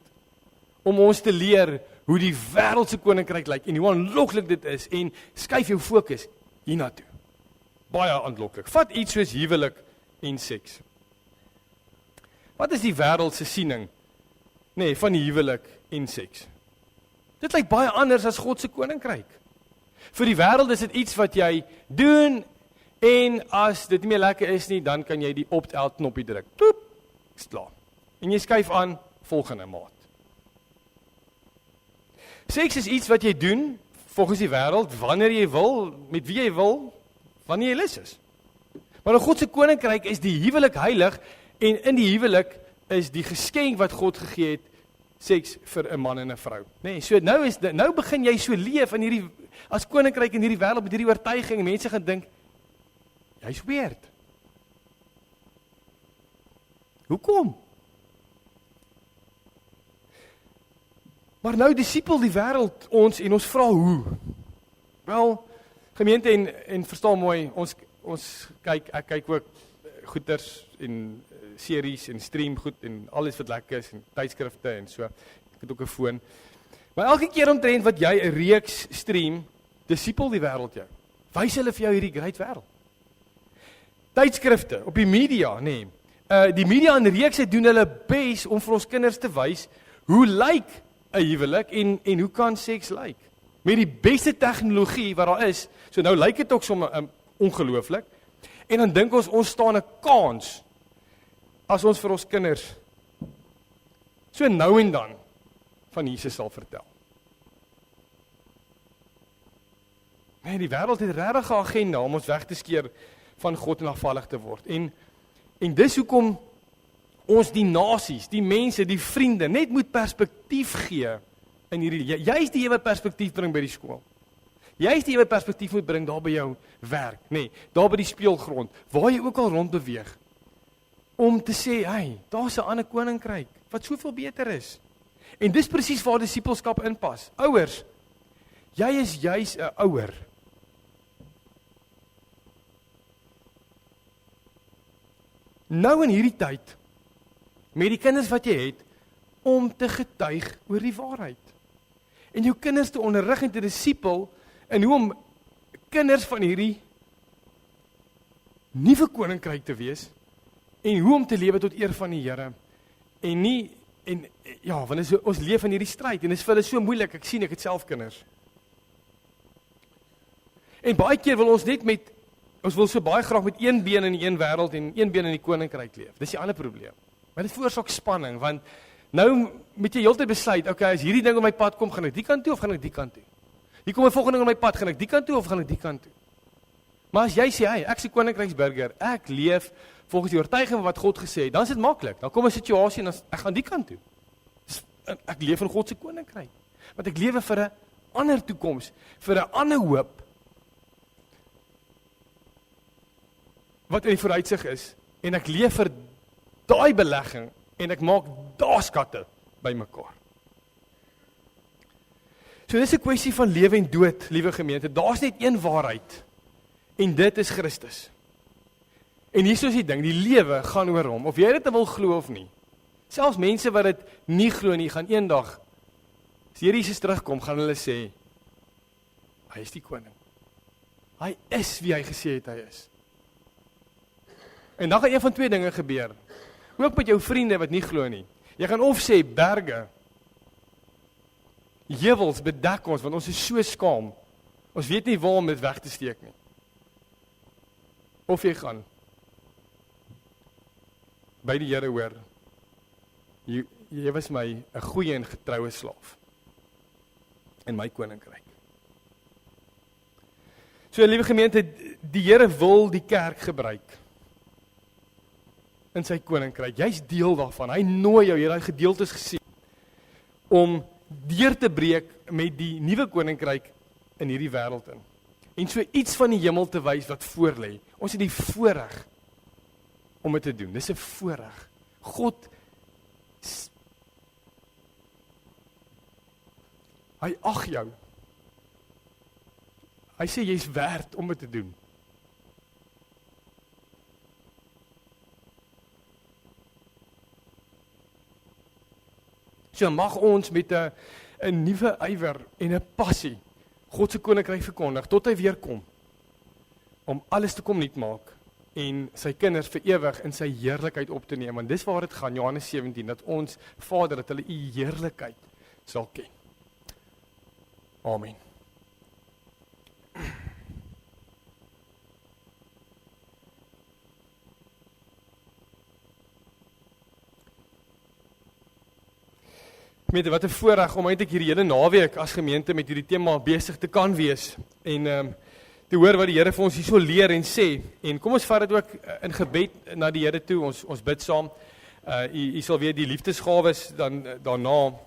om ons te leer hoe die wêreldse koninkryk lyk en hoe aanloklik dit is en skuif jou fokus hiernatoe. Baie aanloklik. Vat iets soos huwelik en seks. Wat is die wêreldse siening van die huwelik en seks? Dit lyk baie anders as God se koninkryk. Vir die wêreld is dit iets wat jy doen en as dit nie meer lekker is nie, dan kan jy die opt-out knoppie druk. Toep, is klaar. En jy skuif aan volgende maat. Seks is iets wat jy doen volgens die wêreld wanneer jy wil, met wie jy wil, wanneer jy lus is. Maar in God se koninkryk is die huwelik heilig en in die huwelik is die geskenk wat God gegee het seks vir 'n man en 'n vrou. Nee, so nou begin jy so leef in hierdie as koninkryk in hierdie wêreld met hierdie oortuiging en mense gaan dink jy's weird. Hoekom? Maar nou disipel die wêreld ons en ons vra hoe? Wel, gemeente en verstaan mooi, ek kyk ook goeters en series en stream goed en alles wat lekker is en tydskrifte en so. Ek het ook 'n foon. Maar elke keer omtrent wat jy 'n reeks stream, disipel die wêreld jou. Wys hulle vir jou hierdie great wêreld. Tydskrifte op die media, nee. Die media en reekse doen hulle bes om vir ons kinders te wys hoe lyk 'n huwelik en hoe kan seks lyk. Met die beste tegnologie wat daar is. So nou lyk dit ook sommer ongelooflik. En dan dink ons staan 'n kans as ons vir ons kinders so nou en dan van Jesus sal vertel. Nee, die wêreld het regtig 'n agenda om ons weg te skeer van God en afvallig te word. En dis hoekom ons die nasies, die mense, die vriende net moet perspektief gee in hierdie. Jy is die wat perspektief bring by die skool. Jy is die wat perspektief moet bring daar by jou werk, nee, daar by die speelgrond, waar jy ook al rond beweeg, om te sê, hey, daar's 'n ander koninkryk, wat soveel beter is. En dis presies waar disippelskap inpas. Ouers, jy is juis 'n ouer. Nou in hierdie tyd, met die kinders wat jy het, om te getuig oor die waarheid. En jou kinders te onderrig en te disipel, en hoe om kinders van hierdie nuwe koninkryk te wees, en hoe om te lewe tot eer van die Here, en nie, en ja, want ons leef in hierdie stryd, en dit is vir hulle so moeilik, ek sien, ek het self kinders. En baie keer wil ons net ons wil so baie graag met een been in die een wêreld, en een been in die koninkryk leef, dis die ander probleem. Maar dit veroorsaak spanning, want nou moet jy heeltyd besluit, okay, as hierdie ding op my pad kom, gaan ek die kant toe, of gaan ek die kant toe? Hier kom 'n volgende ding op my pad, gaan ek die kant toe, of gaan ek die kant toe? Maar as jy sê, hey, ek is 'n koninkryksburger, ek leef volgens die oortuiging wat God gesê het, dan is dit maklik. Dan kom 'n situasie en ek gaan die kant toe. Ek leef in God se koninkryk. Want ek lewe vir 'n ander toekoms, vir 'n ander hoop wat in die vooruitsig is, en ek leef vir daai belegging en ek maak daai skatte bymekaar. So dis 'n kwessie van lewe en dood, liewe gemeente. Daar's net een waarheid en dit is Christus. En hier is die ding, die lewe gaan oor hom, of jy dit wil glo of nie. Selfs mense wat dit nie glo nie, gaan eendag, as Jesus terugkom, gaan hulle sê, hy is die koning. Hy is wie hy gesê het hy is. En dan gaan een van twee dinge gebeur. Ook met jou vriende wat nie glo nie. Jy gaan of sê, berge, heuwels bedek ons, want ons is so skaam. Ons weet nie waar om dit weg te steek nie. Of jy gaan by die Here hoor, jy was my 'n goeie en getroue slaaf in my koninkryk. So, liewe gemeente, die Here wil die kerk gebruik in sy koninkryk. Jy's deel daarvan. Hy nooi jou, jy het daai gedeeltes gesien, om deur te breek met die nuwe koninkryk in hierdie wêreld in. En so iets van die hemel te wys wat voor lê. Ons het die voorreg om dit te doen. Dis 'n voorreg. God, hy ag jou. Hy sê jy's werd om dit te doen. So mag ons met 'n nuwe ywer en 'n passie God se koninkryk verkondig tot hy weer kom, om alles te kom nuut maak en sy kinders vir ewig in sy heerlikheid op te neem. Want dis waar dit gaan, Johannes 17, dat ons Vader, dat hulle u heerlikheid sal ken. Amen. Wat 'n voorreg om eintlik hierdie hele naweek as gemeente met hierdie tema besig te kan wees en te hoor wat die Here vir ons hierso leer en sê. En kom ons vat dit ook in gebed na die Here toe. Ons bid saam. U sal weet die liefdesgawes dan daarna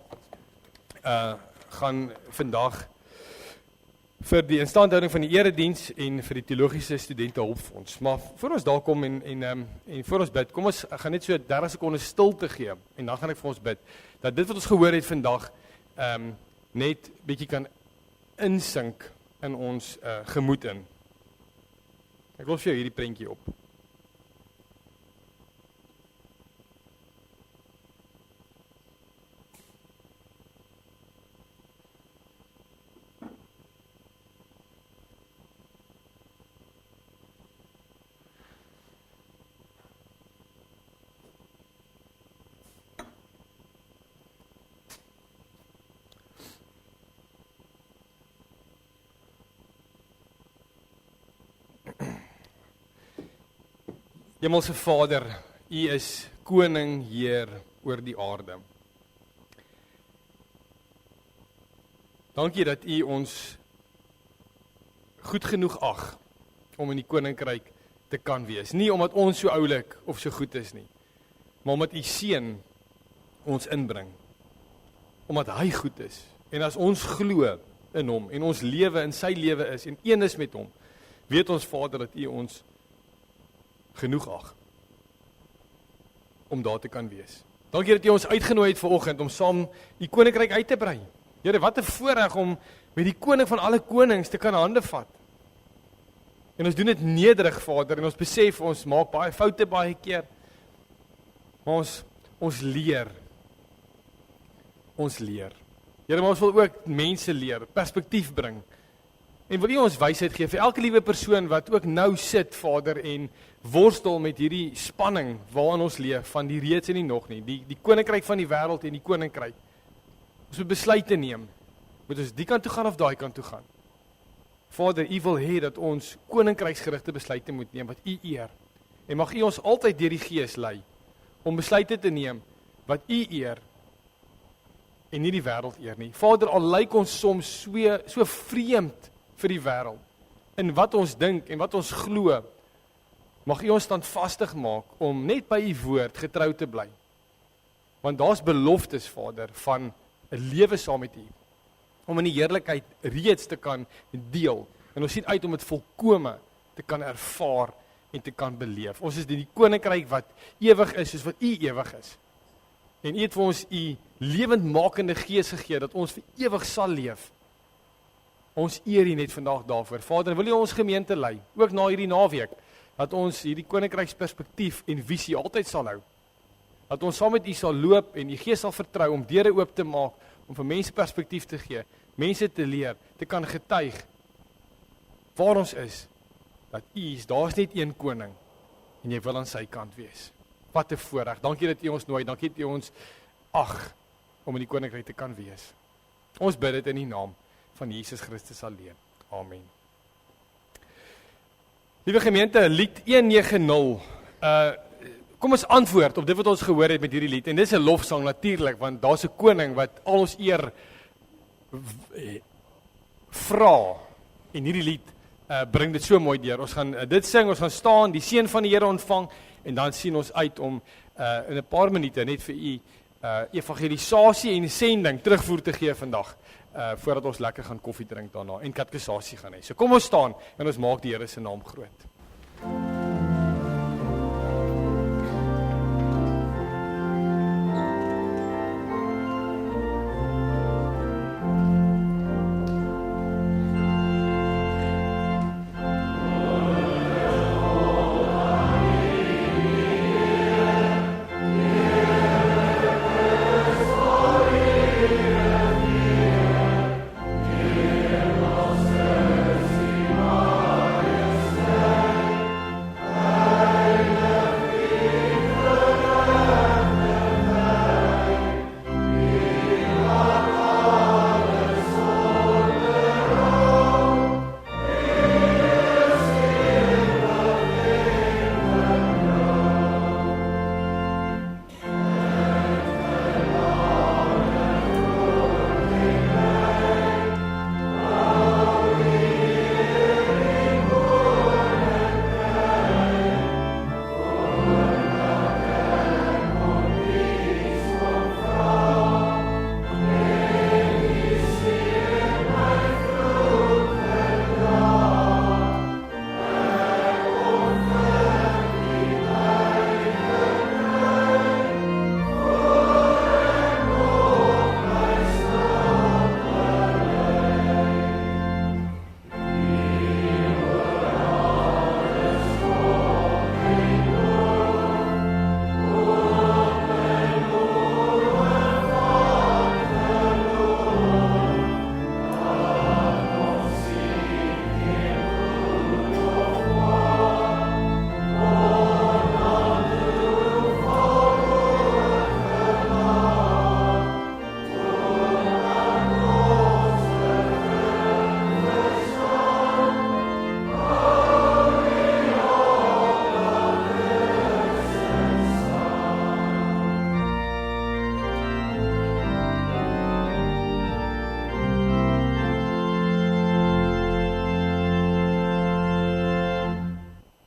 gaan vandag vir die instandhouding van die erediens en vir die teologiese studente hulpfonds. Maar voor ons daar kom en voor ons bid, kom ons gaan net so 30 sekondes stilte gee en dan gaan ek vir ons bid dat dit wat ons gehoor het vandag net bietjie kan insink in ons gemoed in. Ek los vir jou hierdie prentjie op. Hemelse Vader, U is koning, Heer oor die aarde. Dankie dat U ons goed genoeg ag om in die koninkryk te kan wees. Nie omdat ons so oulik of so goed is nie, maar omdat U seun ons inbring. Omdat hy goed is. En as ons glo in hom en ons lewe in sy lewe is en een is met hom, weet ons Vader dat U ons genoeg ag om daar te kan wees. Dankie dat U ons uitgenooi het vanoggend om saam U koninkryk uit te brei. Here, wat 'n voorreg om met die koning van alle konings te kan hande vat. En ons doen dit nederig, Vader, en ons besef ons maak baie foute baie keer. Maar ons leer. Ons leer. Here, maar ons wil ook mense leer, perspektief bring. En wil U ons wysheid gee vir elke liewe persoon wat ook nou sit, Vader, en worstel met hierdie spanning waarin ons leef, van die reeds en die nog nie, die koninkryk van die wêreld en die koninkryk. Ons moet besluite neem. Moet ons die kant toe gaan of daai kant toe gaan? Vader, U wil hê dat ons koninkryksgerigte besluite moet neem wat U eer. En mag U ons altyd deur die Gees lei om besluite te neem wat U eer en nie die wêreld eer nie. Vader, al lyk ons soms so vreemd vir die wêreld in wat ons dink en wat ons glo, mag U ons standvastig maak om net by U woord getrou te bly. Want daar's beloftes, Vader, van 'n lewe saam met U, om in die heerlikheid reeds te kan deel. En ons sien uit om dit volkome te kan ervaar en te kan beleef. Ons is die koninkryk wat ewig is, soos wat U ewig is. En U het vir ons U lewendmakende Gees gegee, dat ons vir ewig sal leef. Ons eer U net vandag daarvoor. Vader, wil U ons gemeente lei, ook na hierdie naweek, dat ons hierdie koninkryksperspektief en visie altyd sal hou. Dat ons saam met U sal loop en U Gees sal vertrou om deure oop te maak, om vir mense perspektief te gee, mense te leer, te kan getuig waar ons is, dat U is, daar is net een koning, en jy wil aan sy kant wees. Wat 'n voorreg, dankie dat U ons nooi, dankie dat U ons ag, om in die koninkryk te kan wees. Ons bid dit in die naam van Jesus Christus alleen. Amen. Liewe gemeente, lied 190, kom ons antwoord op dit wat ons gehoor het met hierdie lied, en dit is 'n lofsang natuurlik, want daar's 'n koning wat al ons eer vra, en hierdie lied bring dit so mooi deur. Ons gaan dit sing, ons gaan staan, die seën van die Here ontvang, en dan sien ons uit om in 'n paar minute net vir U evangelisasie en sending terugvoer te gee vandag, voordat ons lekker gaan koffie drink daarna, en katekisasie gaan hê. So kom ons staan, en ons maak die Here se naam groot.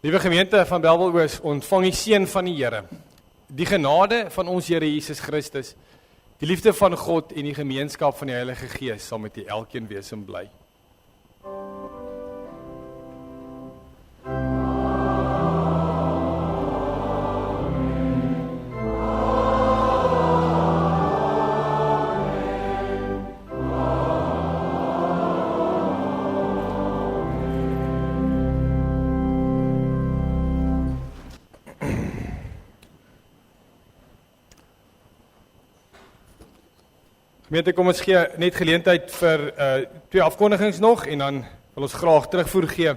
Liewe gemeente van Bellville Oos, ontvang die seën van die Here. Die genade van ons Here Jesus Christus Die liefde van God en die gemeenskap van die Heilige Gees sal met julle elkeen wees en bly. Gemeente, kom ons gee net geleentheid vir 2 afkondigings nog en dan wil ons graag terugvoer gee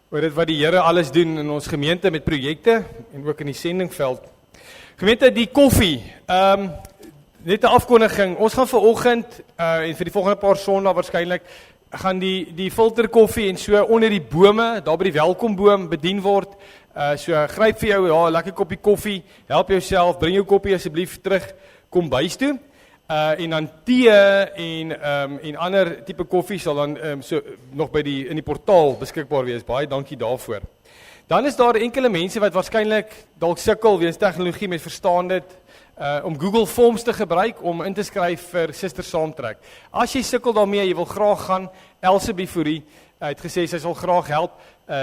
oor dit wat die Here alles doen in ons gemeente met projekte en ook in die sendingveld. Gemeente, die koffie, net 'n afkondiging. Ons gaan vanoggend en vir die volgende paar Sondae waarskynlik gaan die filterkoffie en so onder die bome, daar by die welkomboom bedien word. So gryp vir jou 'n lekker koppie koffie, help jouself, bring jou koppie asseblief terug, kom bys toe. En dan tee en ander tipe koffie sal dan so nog by in die portaal beskikbaar wees. Baie dankie daarvoor. Dan is daar enkele mense wat waarskynlik dalk sukkel weens tegnologie met verstaan dit om Google Forms te gebruik om in te skryf vir Suster Saamtrek. As jy sukkel daarmee, jy wil graag gaan, Else Bifourie het gesê sy sal graag help.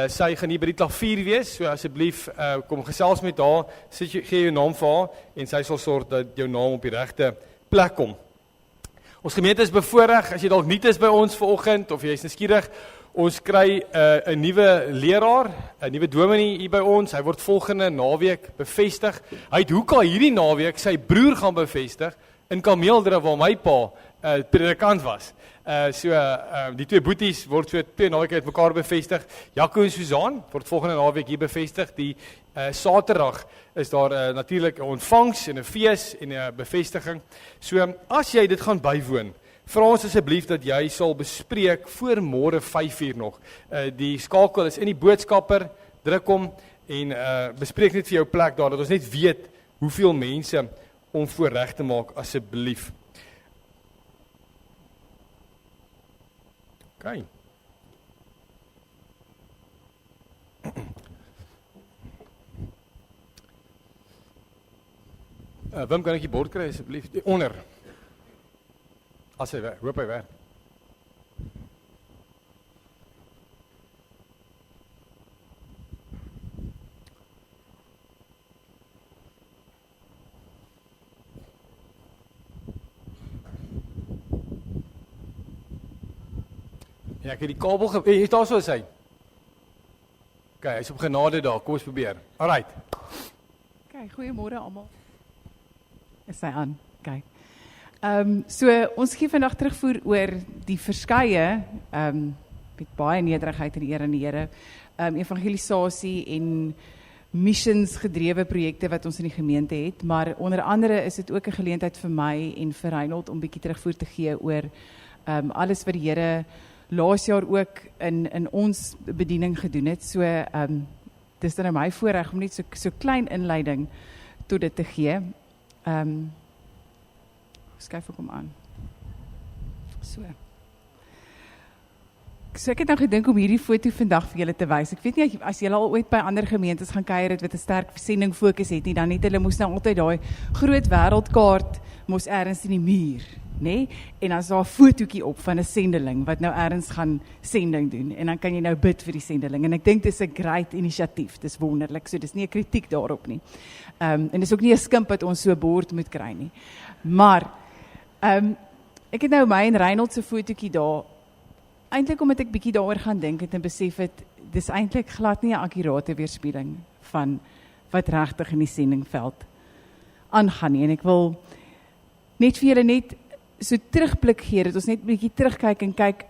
Sy gaan hier by die klavier wees, so asseblief kom gesels met haar, gee jou naam vir haar en sy sal sorg dat jou naam op die regte plek kom. Ons gemeente is bevoorreg, as jy dalk nuut is by ons vanoggend of jy is nuuskierig, ons kry 'n nuwe leraar, 'n nuwe dominee hier by ons. Hy word volgende naweek bevestig. Hy het hoeka hierdie naweek sy broer gaan bevestig in Kameeldrift waar my pa predikant was. Die 2 boeties word so 2 naweke uit mekaar bevestig. Jaco en Susan word volgende naweek hier bevestig. Die Saterdag is daar natuurlik 'n ontvangs en 'n fees en 'n bevestiging. So as jy dit gaan bywoon, vra ons asseblief dat jy sal bespreek voor môre 5:00 nog. Die skakel is in die boodskapper, druk hom en bespreek net vir jou plek daar dat ons net weet hoeveel mense om voorreg te maak asseblief. Okay. Wim, kan ek die bord kry asseblief? Onder. As hy werk, hoop hy werk. Ja, ek het die kabel hier daar so is hy. Okay, hy's op genade daar. Kom ons probeer. Alright. Okay, goeiemôre almal. Is hy aan? Okay. So ons gee vandag terugvoer oor die verskeie met baie nederigheid en eer aan die Here, evangelisasie en missions gedrewe projekte wat ons in die gemeente het, maar onder andere is dit ook 'n geleentheid vir my en vir Reinhold om bietjie terugvoer te gee oor alles wat die Here laas jaar ook in ons bediening gedoen het. So dis dan my voorreg om net so klein inleiding tot dit te gee. Skuif ek hom aan. So ek het nou gedink om hierdie foto vandag vir julle te wys. Ek weet nie as julle al ooit by ander gemeentes gaan kuier het wat 'n sterk sending fokus het nie, dan het hulle moes nou altyd daai groot wêreldkaart mos ergens in die muur, nê? En dan is daar 'n fotootjie op van 'n sendeling wat nou ergens gaan sending doen en dan kan jy nou bid vir die sendeling en ek dink dis 'n great inisiatief. Dis wonderlik. So dis nie 'n kritiek daarop nie. En dis ook nie 'n skimp wat ons so bord moet kry nie. Maar ek het nou my en Reinhold se fotootjie daar eintlik omdat ek bietjie daaroor gaan dink het en besef het dis eintlik glad nie 'n akkurate weerspieëling van wat regtig in die sendingveld aangaan nie. En ek wil net vir julle net so terugblik gee, dat ons net 'n bietjie terugkyk en kyk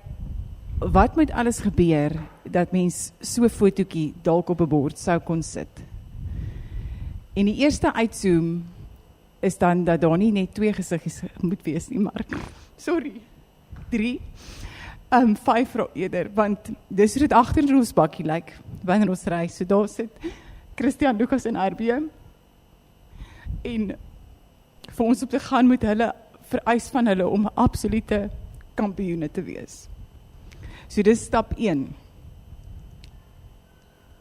wat moet alles gebeur dat mens so 'n fotootjie dalk op 'n bord sou kon sit. En die eerste uitzoom is dan dat daar nie net 2 gesiggies moet wees nie, maar 3, 5 eerder, want dis hoe dit agter in ons bakkie lyk wanneer ons ry. So daar sit Christian, Lucas en RB en vir ons op te gaan moet hulle vereis van hulle om absolute kampioene te wees. So dis stap 1.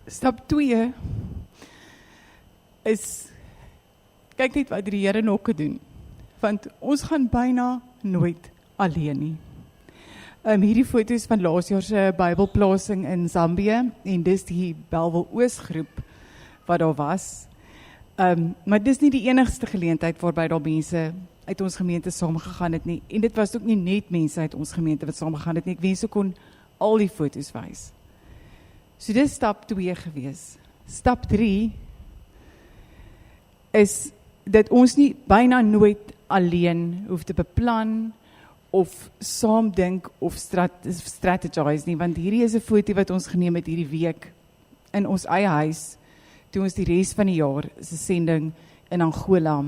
Stap 2 is kyk net wat die Here nog gedoen want ons gaan byna nooit alleen nie. Hierdie foto's van laas jaar se Bybelplasing in Zambië en dis die Bellville Oos groep wat daar was. Maar dis nie die enigste geleentheid waarby daar mense uit ons gemeente saamgegaan het nie. En dit was ook nie net mense uit ons gemeente wat saamgegaan het nie. Ek wens ek kon al die foto's wys. So dis stap 2 gewees. Stap 3 is dat ons nie byna nooit alleen hoef te beplan of saam dink of strategize nie, want hierdie is 'n foto wat ons geneem het hierdie week in ons eie huis, toe ons die res van die jaar se sending in Angola,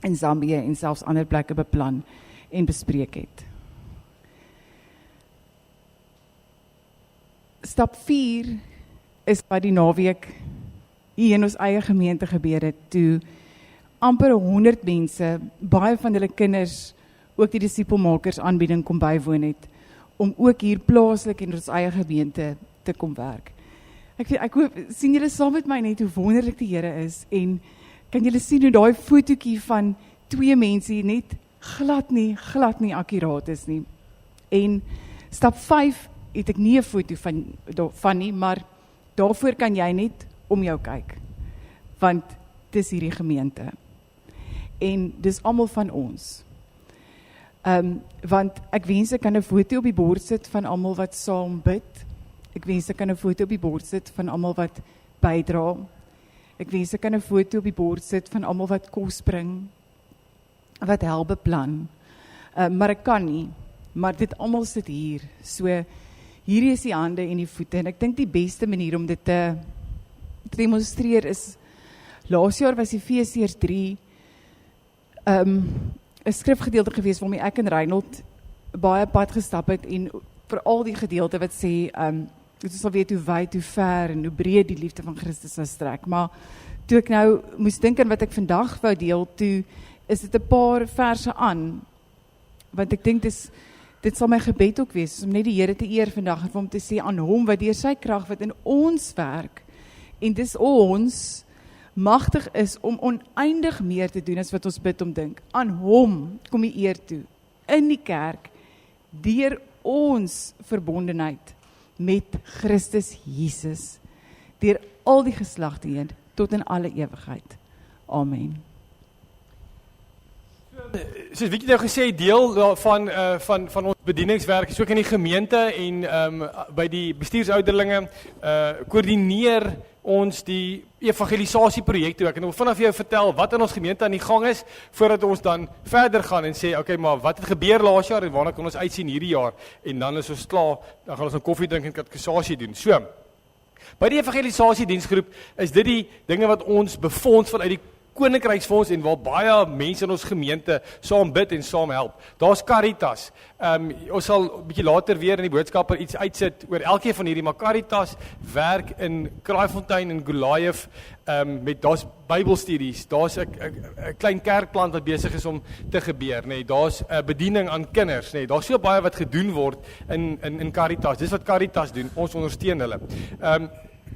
in Zambië en selfs ander plekke beplan en bespreek het. Stap 4 is wat die naweek hier in ons eie gemeente gebeur het, toe amper 100 mense, baie van hulle kinders, ook die disipelmakers aanbieding kom bywoon het, om ook hier plaaslik in ons eie gemeente te kom werk. Ek hoop, sien julle saam met my net hoe wonderlik die Here is, en kan julle sien hoe daai fotootjie van 2 mense hier net glad nie akkuraat is nie. En stap 5 het ek nie 'n foto van nie, maar daarvoor kan jy net om jou kyk, want dis hierdie gemeente. En dis almal van ons. Want ek wens ek kan 'n foto op die bord sit van almal wat saam bid. Ek wens ek kan 'n foto op die bord sit van almal wat bydra. Ek wens ek kan 'n foto op die bord sit van almal wat kos bring, wat help beplan. Maar ek kan nie, maar dit almal sit hier. So hierdie is die hande en die voete, en ek dink die beste manier om dit te demonstreer is, laas jaar was die Efesiërs 3 'n skrifgedeelte gewees waarmee ek en Reinhold baie pad gestap het, en veral die gedeelte wat sê, ons sal weet hoe wyd, hoe ver en hoe breed die liefde van Christus sal strek. Maar toe ek nou moes dink aan wat ek vandag wou deel, toe is dit 'n paar verse aan, want ek dink dit sal my gebed ook wees, om net die Here te eer vandag, en om te sê aan hom, wat deur sy krag wat in ons werk, en dis ons, magtig is om oneindig meer te doen as wat ons bid om dink. Aan hom kom die eer toe, in die kerk, deur ons verbondenheid met Christus Jesus, deur al die geslagte heen, tot in alle ewigheid. Amen. Soos weet jy nou gesê, deel van ons bedieningswerk is ook in die gemeente en by die bestuursouderlinge koördineer ons die evangelisasieprojekte ook. En ek wil vanaf jou vertel wat in ons gemeente aan die gang is, voordat ons dan verder gaan en sê, okay, maar wat het gebeur laas jaar en waarna kan ons uitsien hierdie jaar? En dan is ons klaar, dan gaan ons 'n koffie drink en katekisasie doen. So, by die evangelisasiediensgroep is dit die dinge wat ons befonds vanuit die Koninkryksfonds en waar baie mense in ons gemeente saam bid en saam help. Daar's Caritas. Ons sal 'n bietjie later weer in die boodskappe iets uitsit oor elkeen van hierdie, maar Caritas werk in Kraaifontein en Goliath met daar's Bybelstudies, daar's 'n klein kerkplant wat besig is om te gebeur, nê. Daar's 'n bediening aan kinders, nê. Daar's so baie wat gedoen word in Caritas. Dis wat Caritas doen. Ons ondersteun hulle.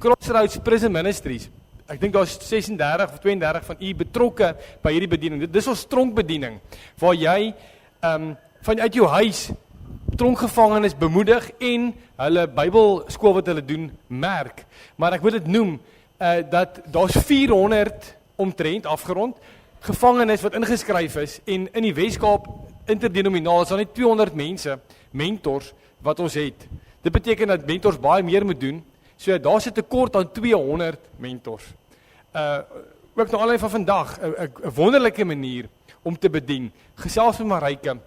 Crossroads Prison Ministries. Ek dink daar's 36 of 32 van u betrokke by hierdie bediening. Dis ons tronkbediening, waar jy vanuit jou huis tronkgevangenes bemoedig en hulle Bybelskool wat hulle doen merk. Maar ek wil dit noem, dat daar's 400 omtrent afgerond, gevangenes wat ingeskryf is, en in die Weskaap interdenominaal is daar net 200 mense, mentors, wat ons het. Dit beteken dat mentors baie meer moet doen, so daar's 'n tekort aan 200 mentors. Ook nou alleen van vandag, 'n wonderlike manier om te bedien. Gesels met Maryke.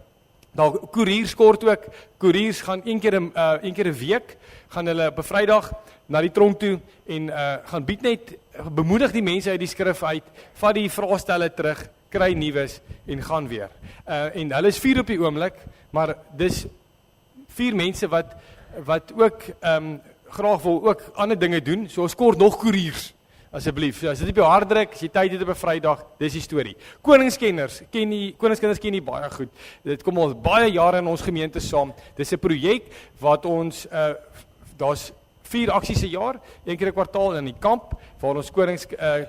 Daar koeriers kort ook. Koeriers gaan een keer 'n week, gaan hulle op 'n Vrydag na die tronk toe en gaan bied net, bemoedig die mense uit die skrif uit, vat die vraestelle terug, kry nuus en gaan weer. En hulle is 4 op die oomblik, maar dis 4 mense wat ook graag wil ook ander dinge doen, so ons kort nog koeriers, asseblief. So, as dit op jou hart druk, as jy tyd het op 'n Vrydag, dis die storie. Koningskinders ken nie baie goed. Dit kom al baie jare in ons gemeente saam. Dis 'n projek wat ons, daar's 4 aksies 'n jaar, 1 keer 'n kwartaal in die kamp, waar ons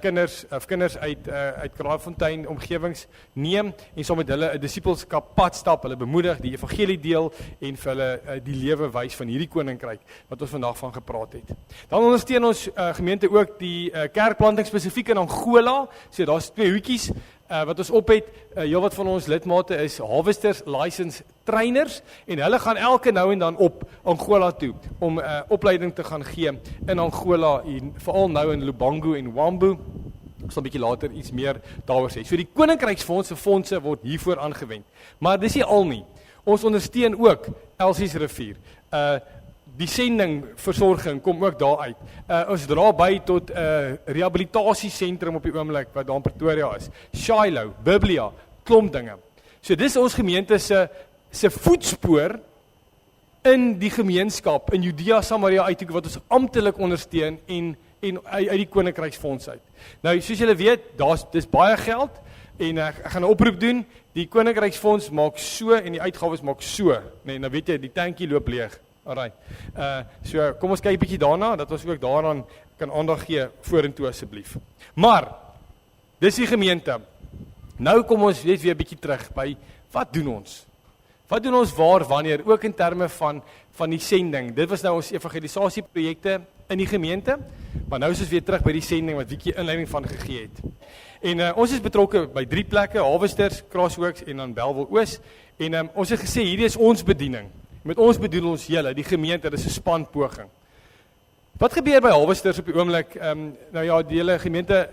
kinders uit Kraaifontein omgewings neem en saam met hulle 'n disippelskap pad stap, hulle bemoedig, die evangelie deel en vir hulle die lewe wys van hierdie koninkryk wat ons vandag van gepraat het. Dan ondersteun ons gemeente ook die kerkplanting spesifiek in Angola. So daar's 2 hoetjies wat ons op het. Heel wat van ons lidmate is Harvesters License Trainers en hulle gaan elke nou en dan op Angola toe om opleiding te gaan gee in Angola en veral nou in Lubango en Wambo. Ek sal 'n bietjie later iets meer daaroor sê. So die koninkryksfonds se fondse word hiervoor aangewend. Maar dis nie al nie. Ons ondersteun ook Elsies Rivier. Die sending versorging kom ook daar uit. Ons dra by tot 'n rehabilitasiesentrum op die oomblik wat daar in Pretoria is. Shiloh, Biblia, klomp dinge. So dis ons gemeente se voetspoor in die gemeenskap in Judea, Samaria uithoek wat ons amptelik ondersteun en uit die koninkryksfonds uit. Nou soos julle weet, dis baie geld en ek gaan 'n oproep doen. Die koninkryksfonds maak so en die uitgawes maak so. Nee, nou weet jy, die tankie loop leeg. Alright. So kom ons kyk 'n bietjie daarna dat ons ook daaraan kan aandag gee vorentoe asseblief. Maar dis die gemeente. Nou kom ons net weer 'n bietjie terug by wat doen ons? Wat doen ons waar wanneer ook in terme van die sending. Dit was nou ons evangelisasieprojekte in die gemeente, maar nou is ons weer terug by die sending wat Wiekie inleiding van gegee het. En ons is betrokke by 3 plekke, Harvesters, Crossworks en dan Bellville Oos. En ons het gesê hierdie is ons bediening. Met ons bedoel ons julle, die gemeente, dis 'n spanpoging. Wat gebeur by Harvesters op die oomblik? Nou ja, die hele gemeente,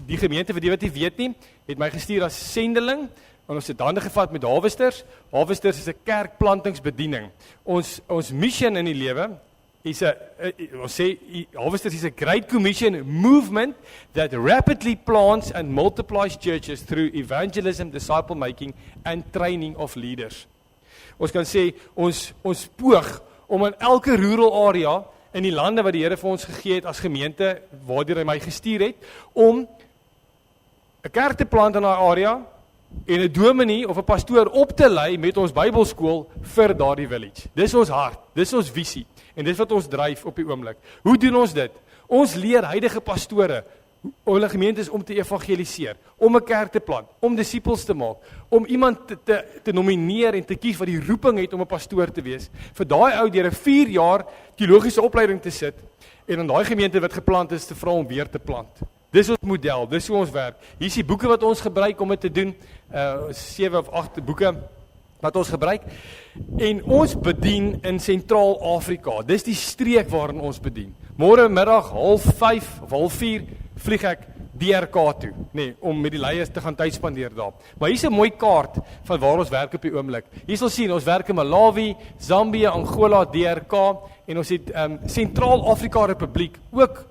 die gemeente vir die wat nie weet nie, het my gestuur as sendeling, en ons het hande gevat met Harvesters. Harvesters is 'n kerkplantingsbediening. Ons mission in die lewe is ons sê Harvesters is a Great Commission movement that rapidly plants and multiplies churches through evangelism, disciple making and training of leaders. Ons kan sê, ons poog om in elke rural area in die lande wat die Here vir ons gegee het as gemeente, waardeur hy my gestuur het, om 'n kerk te plant in daai area en 'n dominee of 'n pastoor op te lei met ons Bybelskool vir daardie village. Dis ons hart, dis ons visie en dis wat ons dryf op die oomblik. Hoe doen ons dit? Ons leer huidige pastore hulle gemeentes om te evangeliseer, om 'n kerk te plant, om disippels te maak, om iemand te nomineer en te kies wat die roeping het om 'n pastoor te wees, vir daai ou deur 'n 4 jaar teologiese opleiding te sit en in daai gemeente wat geplant is te vra om weer te plant. Dis ons model, dis hoe ons werk. Hier is die boeke wat ons gebruik om dit te doen, 7 of 8 boeke wat ons gebruik, en ons bedien in Sentraal-Afrika. Dis die streek waarin ons bedien. Môre middag 4:30 of 4:30 vlieg ek DRK toe, om met die leiers te gaan tyd spandeer daar. Maar hier's 'n mooi kaart van waar ons werk op die oomblik. Hier sal sien, ons werk in Malawi, Zambië, Angola, DRK, en ons het Sentraal-Afrika Republiek ook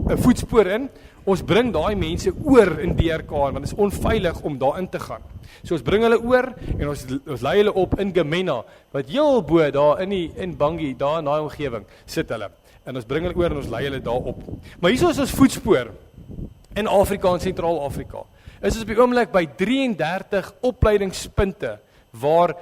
'n voetspoor in. Ons bring daai mense oor in DRK, want dit is onveilig om daarin te gaan. So ons bring hulle oor en ons lei hulle op in Gemena, wat heel bo daar in Bangui, daar in daai omgewing sit hulle. En ons bring hulle oor en ons lei hulle daar op. Maar hier is ons voetspoor in Afrika en Sentraal-Afrika. Is ons op die oomblik by 33 opleidingspunte waar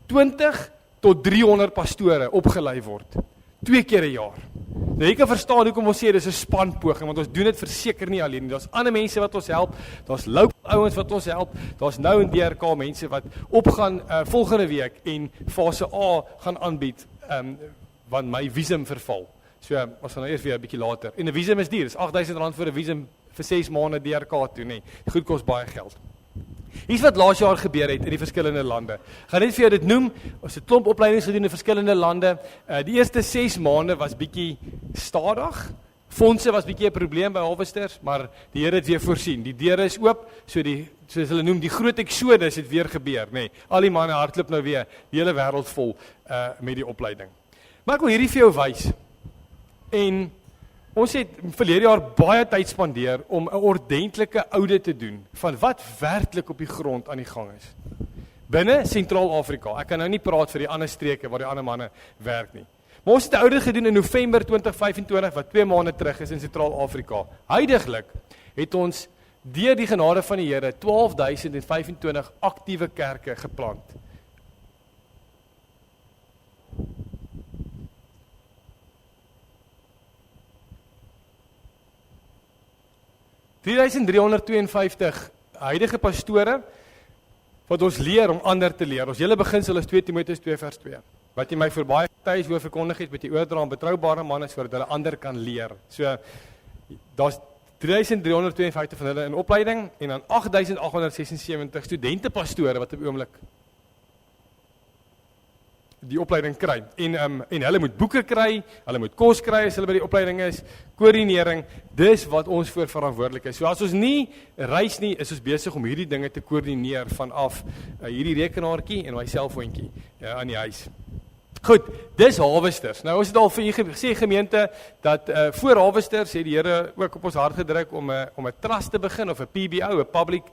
20 tot 300 pastore opgelei word. 2 keer 'n jaar. Nou jy kan verstaan hoekom ons sê dis 'n spanpoging, want ons doen dit verseker nie alleen nie. Daar's ander mense wat ons help, daar's local ouens wat ons help, daar's nou in DRK mense wat opgaan volgende week en fase A gaan aanbied, want my visum verval. So ons gaan nou eers weer 'n bietjie later. En 'n visum is duur, dis R8,000 vir 'n visum vir 6 maande DRK toe, nee. Die goed kos baie geld. Hier's wat laas jaar gebeur het in die verskillende lande. Gaan net vir jou dit noem, ons het klomp opleidings gedoen in verskillende lande. Die eerste 6 maande was bietjie stadig. Fondse was bietjie 'n probleem by Harvesters, maar die Here het weer voorsien. Die deure is oop, soos hulle noem, die groot eksodus het weer gebeur, nê. Al die manne hardloop nou weer die hele wêreld vol met die opleiding. Maar ek wil hierdie vir jou wys. En ons het verlede jaar baie tyd spandeer om 'n ordentlike audit te doen van wat werklik op die grond aan die gang is. Binne Sentraal-Afrika. Ek kan nou nie praat vir die ander streke waar die ander manne werk nie. Maar ons het 'n audit gedoen in November 2025 wat 2 maande terug is in Sentraal-Afrika. Huidiglik het ons deur die genade van die Here 12.025 aktiewe kerke geplant. 3352 huidige pastore wat ons leer om ander te leer. Ons hele beginsel is 2 Timoteus 2 vers 2. Wat jy my vir baie getuies oor verkondig het, met jy oordra aan betroubare manne sodat hulle ander kan leer. So daar's 3352 van hulle in opleiding en dan 8876 studente pastore wat op die oomblik die opleiding kry. En hulle moet boeke kry, hulle moet kos kry as hulle by die opleiding is, koördinering, dis wat ons voor verantwoordelik is. So as ons nie reis nie, is ons besig om hierdie dinge te koördineer vanaf hierdie rekenaartjie en my selfoontjie aan die huis. Goed, dis Harvesters. Nou ons het al vir u gesê gemeente dat voor Harvesters het die Here ook op ons hart gedruk om 'n trust te begin of 'n PBO, 'n Public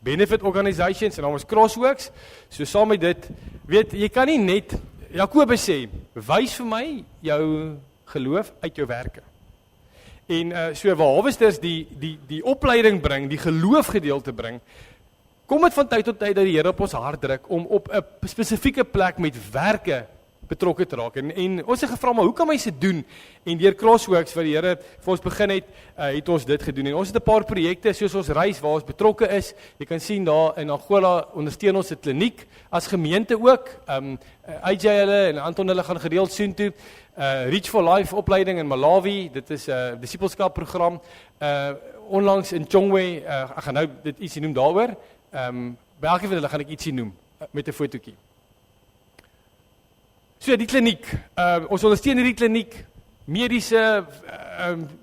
Benefit Organisations, en ons Crossworks. So saam met dit, weet jy kan nie net Jakobus sê, wys vir my jou geloof uit jou werke. En so waar Harvesters die opleiding bring, die geloofgedeelte bring, kom dit van tyd tot tyd dat die Here op ons hart druk om op 'n spesifieke plek met werke betrokke te raak. En ons het gevra, maar hoe kan mense doen? En deur Crossworks wat die Here vir ons begin het ons dit gedoen. En ons het 'n paar projekte soos ons reis waar ons betrokke is. Jy kan sien daar in Angola ondersteun ons 'n kliniek as gemeente ook. AJ hulle en Anton hulle gaan gereeld soontoe. Reach for Life opleiding in Malawi, dit is 'n disipelskap program. Onlangs in Chongwe, ek gaan nou dit ietsie noem daaroor. By elkeen van hulle gaan ek ietsie noem met 'n fotootjie. So die kliniek, ons ondersteun hierdie kliniek, mediese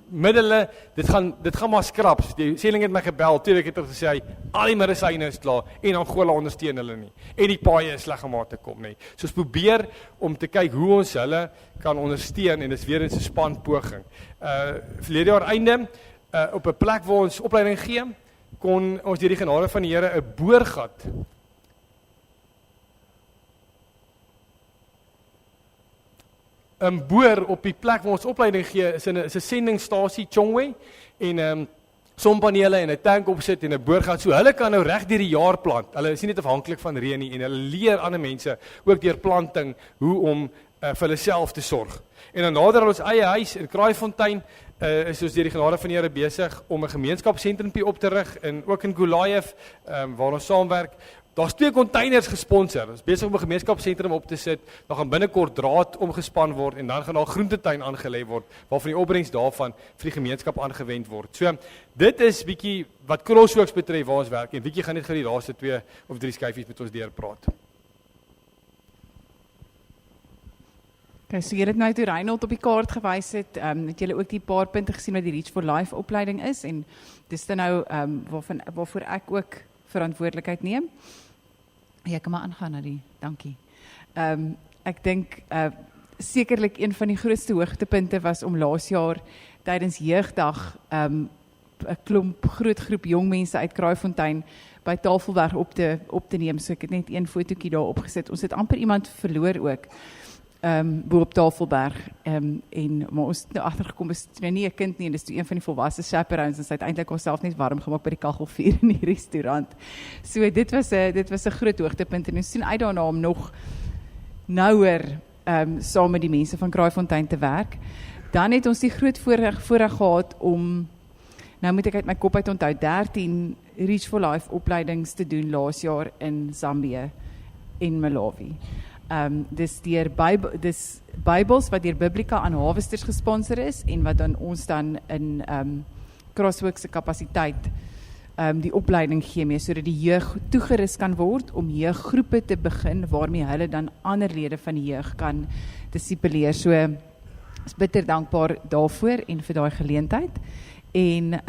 middele, dit gaan maar skraps. Die Seeling het my gebel, 2 weke terug gesê, al die medisyne is klaar, en Angola ondersteun hulle nie, en die paaie is sleg om aan te kom nie. So ons probeer om te kyk hoe ons hulle kan ondersteun, en dis weer in 'n spanpoging. Verlede jaar einde, op 'n plek waar ons opleiding gee, kon ons deur die genade van die Here 'n boorgat boor op die plek waar ons opleiding gee, is 'n sendingstasie Chongwe, en sonpanele en 'n tank opsit en 'n boorgat, so hulle kan nou reg deur die jaar plant. Hulle is nie net afhanklik van reën nie, en hulle leer ander mense ook deur planting hoe om vir hulle self te sorg. En dan nader aan ons eie huis in Kraaifontein is ons deur die genade van die Here besig om 'n gemeenskapsentrumpie op te rig, en ook in Goliath waar ons saamwerk. Daar's 2 containers gesponsor. Ons besig om 'n gemeenskapsentrum op te sit. Daar gaan binnekort draad omgespan word en dan gaan daar 'n groentetuin aangelê word waarvan die opbrengs daarvan vir die gemeenskap aangewend word. So dit is bietjie wat Crossworks betref waar ons werk, en bietjie gaan net gou die laaste 2 of 3 skyfies met ons deurpraat. Okay, so jy het nou toe Reinhold op die kaart gewys het julle ook die paar punte gesien wat die Reach for Life opleiding is, en dis dan nou waarvoor ek ook verantwoordelikheid neem. Jy kan maar aangaan, Nadie. Dankie. Ek dink sekerlik een van die grootste hoogtepunte was om laas jaar tydens jeugdag 'n groot groep jong mense uit Kraaifontein by Tafelberg op te neem. So ek het net een fotootjie daar opgesit. Ons het amper iemand verloor ook. Bo op Tafelberg, maar ons het nou agtergekom, is nie 'n kind nie, en dis toe een van die volwasse chaperones, en sy het eintlik onsself net warm gemaak by die kaggelvuur in die restaurant. So dit was 'n groot hoogtepunt, en ons sien uit daarna om nog nouer saam met die mense van Kraaifontein te werk. Dan het ons die groot voorreg gehad om, nou moet ek uit my kop uit onthou, 13 Reach for Life opleidings te doen laas jaar in Zambië en Malawi. Dis Bybels wat deur Biblica aan Harvesters gesponsor is, en wat dan ons dan in Crossworks se kapasiteit die opleiding gee mee, sodat die jeug toegerus kan word om jeuggroepe te begin waarmee hulle dan ander lede van die jeug kan disipuleer. So is bitter dankbaar daarvoor en vir daai geleentheid. En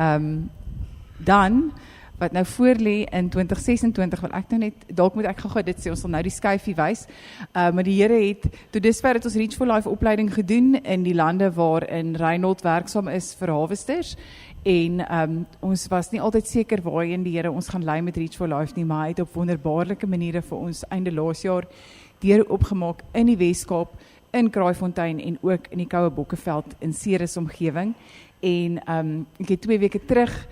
dan wat nou voorlê in 2026, wil ek nou net, dalk moet ek gou dit sê, ons sal nou die skyfie wys, maar die Here het, tot dusver het ons Reach for Life opleiding gedoen in die lande waarin Reinhold werksaam is vir Harvesters, en ons was nie altyd seker waarheen die Here ons gaan lei met Reach for Life nie, maar hy het op wonderbaarlike maniere vir ons einde laas jaar deur opgemaak in die Weskaap, in Kraaifontein en ook in die Koue Bokkeveld in Ceres omgewing, en ek het 2 weke terug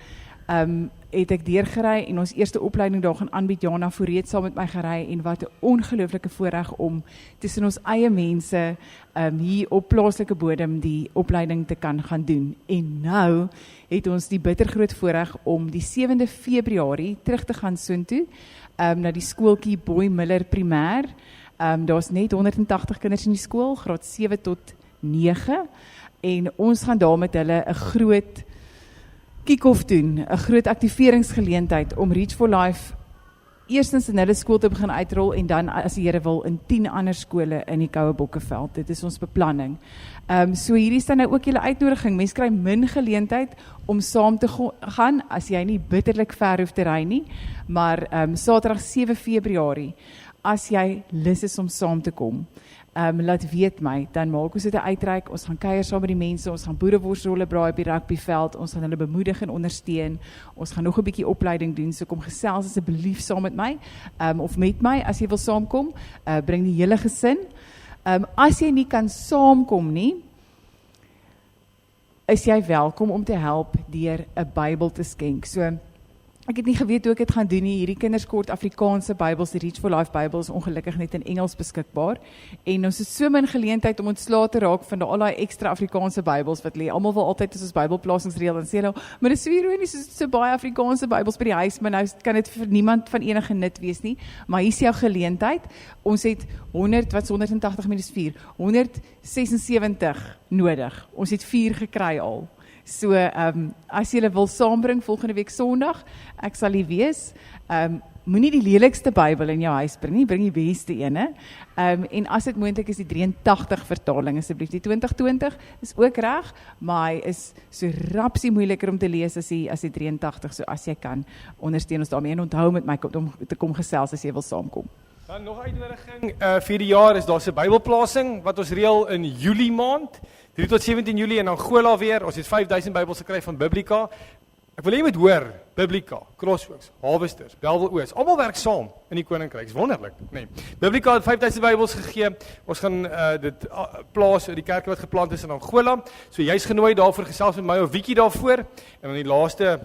Het ek deurgery en ons eerste opleiding daar gaan aanbied, Jana Forrie het saam met my gery en wat 'n ongelooflike voorreg om tussen ons eie mense hier op plaaslike bodem die opleiding te kan gaan doen. En nou het ons die bittergroot voorreg om die 7de Februarie terug te gaan soontoe, na die skooltjie Boy Miller Primêr. Daar's net 180 kinders in die skool, graad 7 tot 9, en ons gaan daar met hulle 'n groot kick-off doen, 'n groot aktiveringsgeleentheid om Reach for Life eerstens in hulle skool te begin uitrol en dan as die Here wil in 10 ander skole in die Koue Bokkeveld. Dit is ons beplanning. So hierdie is dan nou ook julle uitnodiging. Mense kry min geleentheid om saam te gaan as jy nie bitterlik ver hoef te ry nie, maar Saterdag 7 Februarie, as jy lus is om saam te kom, laat weet my, dan maak ons dit 'n uitreik, ons gaan kuier saam met die mense, ons gaan boereworsrolle braai op die rugbyveld, ons gaan hulle bemoedig en ondersteun, ons gaan nog 'n bietjie opleiding doen, so kom gesels asseblief saam met my, of met my, as jy wil saamkom, bring die hele gesin. As jy nie kan saamkom nie, is jy welkom om te help deur 'n Bybel te skenk. So, ek het nie geweet hoe ek het gaan doen nie. Hierdie kinders kort Afrikaanse Bybels, die Reach for Life Bybel is ongelukkig net in Engels beskikbaar. En ons het so min geleentheid om ontslae te raak van al daai ekstra Afrikaanse Bybels wat lê. Almal wil altyd as ons Bybelplasingsreël dan sê hulle, maar dis so ironies, so baie Afrikaanse Bybels by die huis, maar nou kan dit vir niemand van enige nut wees nie. Maar hier is jou geleentheid. Ons het 180 minus 4, 176 nodig. Ons het 4 gekry al. So, as julle wil saambring volgende week Sondag, ek sal hier wees. Moenie die lelikste Bybel in jou huis bring nie, bring die beste ene. En as dit moontlik is die 83 vertaling, asseblief. Die 2020 is ook reg, maar hy is so rapsie moeiliker om te lees as die 83, so as jy kan, ondersteun ons daarmee en onthou met my om te kom gesels as jy wil saamkom. Dan nog 'n uitnodiging, vir die jaar is daar 'n Bybelplasing wat ons reël in Julie maand, 3 tot 17 Julie in Angola weer. Ons het 5000 Bybels gekry van Biblica. Ek wil jy moet hoor, Biblica, Crossworks, Harvesters, Bellville Oos, almal werk saam in die koninkryk. Dis wonderlik, nee. Biblica het 5000 Bybels gegee. Ons gaan dit plaas die kerke wat geplant is in Angola. So jy's genooi daarvoor, gesels met my of Wiekie daarvoor. En dan die laaste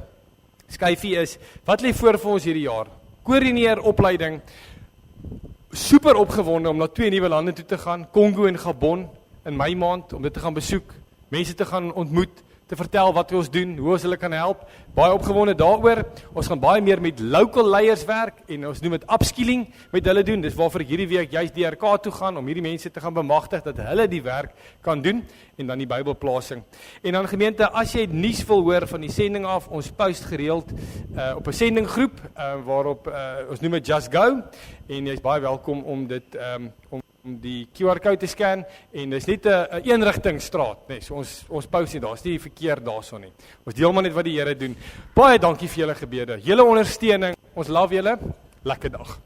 skyfie is, wat lê voor vir ons hierdie jaar? Koördineer opleiding. Super opgewonde om na 2 nuwe lande toe te gaan, Kongo en Gabon in Mei maand, om dit te gaan besoek, mense te gaan ontmoet, te vertel wat ons doen, hoe ons hulle kan help, baie opgewonde daaroor. Ons gaan baie meer met local leiers werk en ons doen met upskilling met hulle doen. Dis waarvoor ek hierdie week juist DRK toe gaan om hierdie mense te gaan bemagtig dat hulle die werk kan doen en dan die Bybelplasing. En dan gemeente, as jy nuus wil hoor van die sending af, ons post gereeld op 'n sendinggroep waarop ons noem dit Just Go en jy's baie welkom om dit om die QR code te scan en dis net 'n eenrigtingstraat, nee, so ons post nie, daar's nie verkeer daarso nie. Ons deel maar net wat die Here doen. Baie dankie vir julle gebede, julle ondersteuning. Ons love julle. Lekker dag.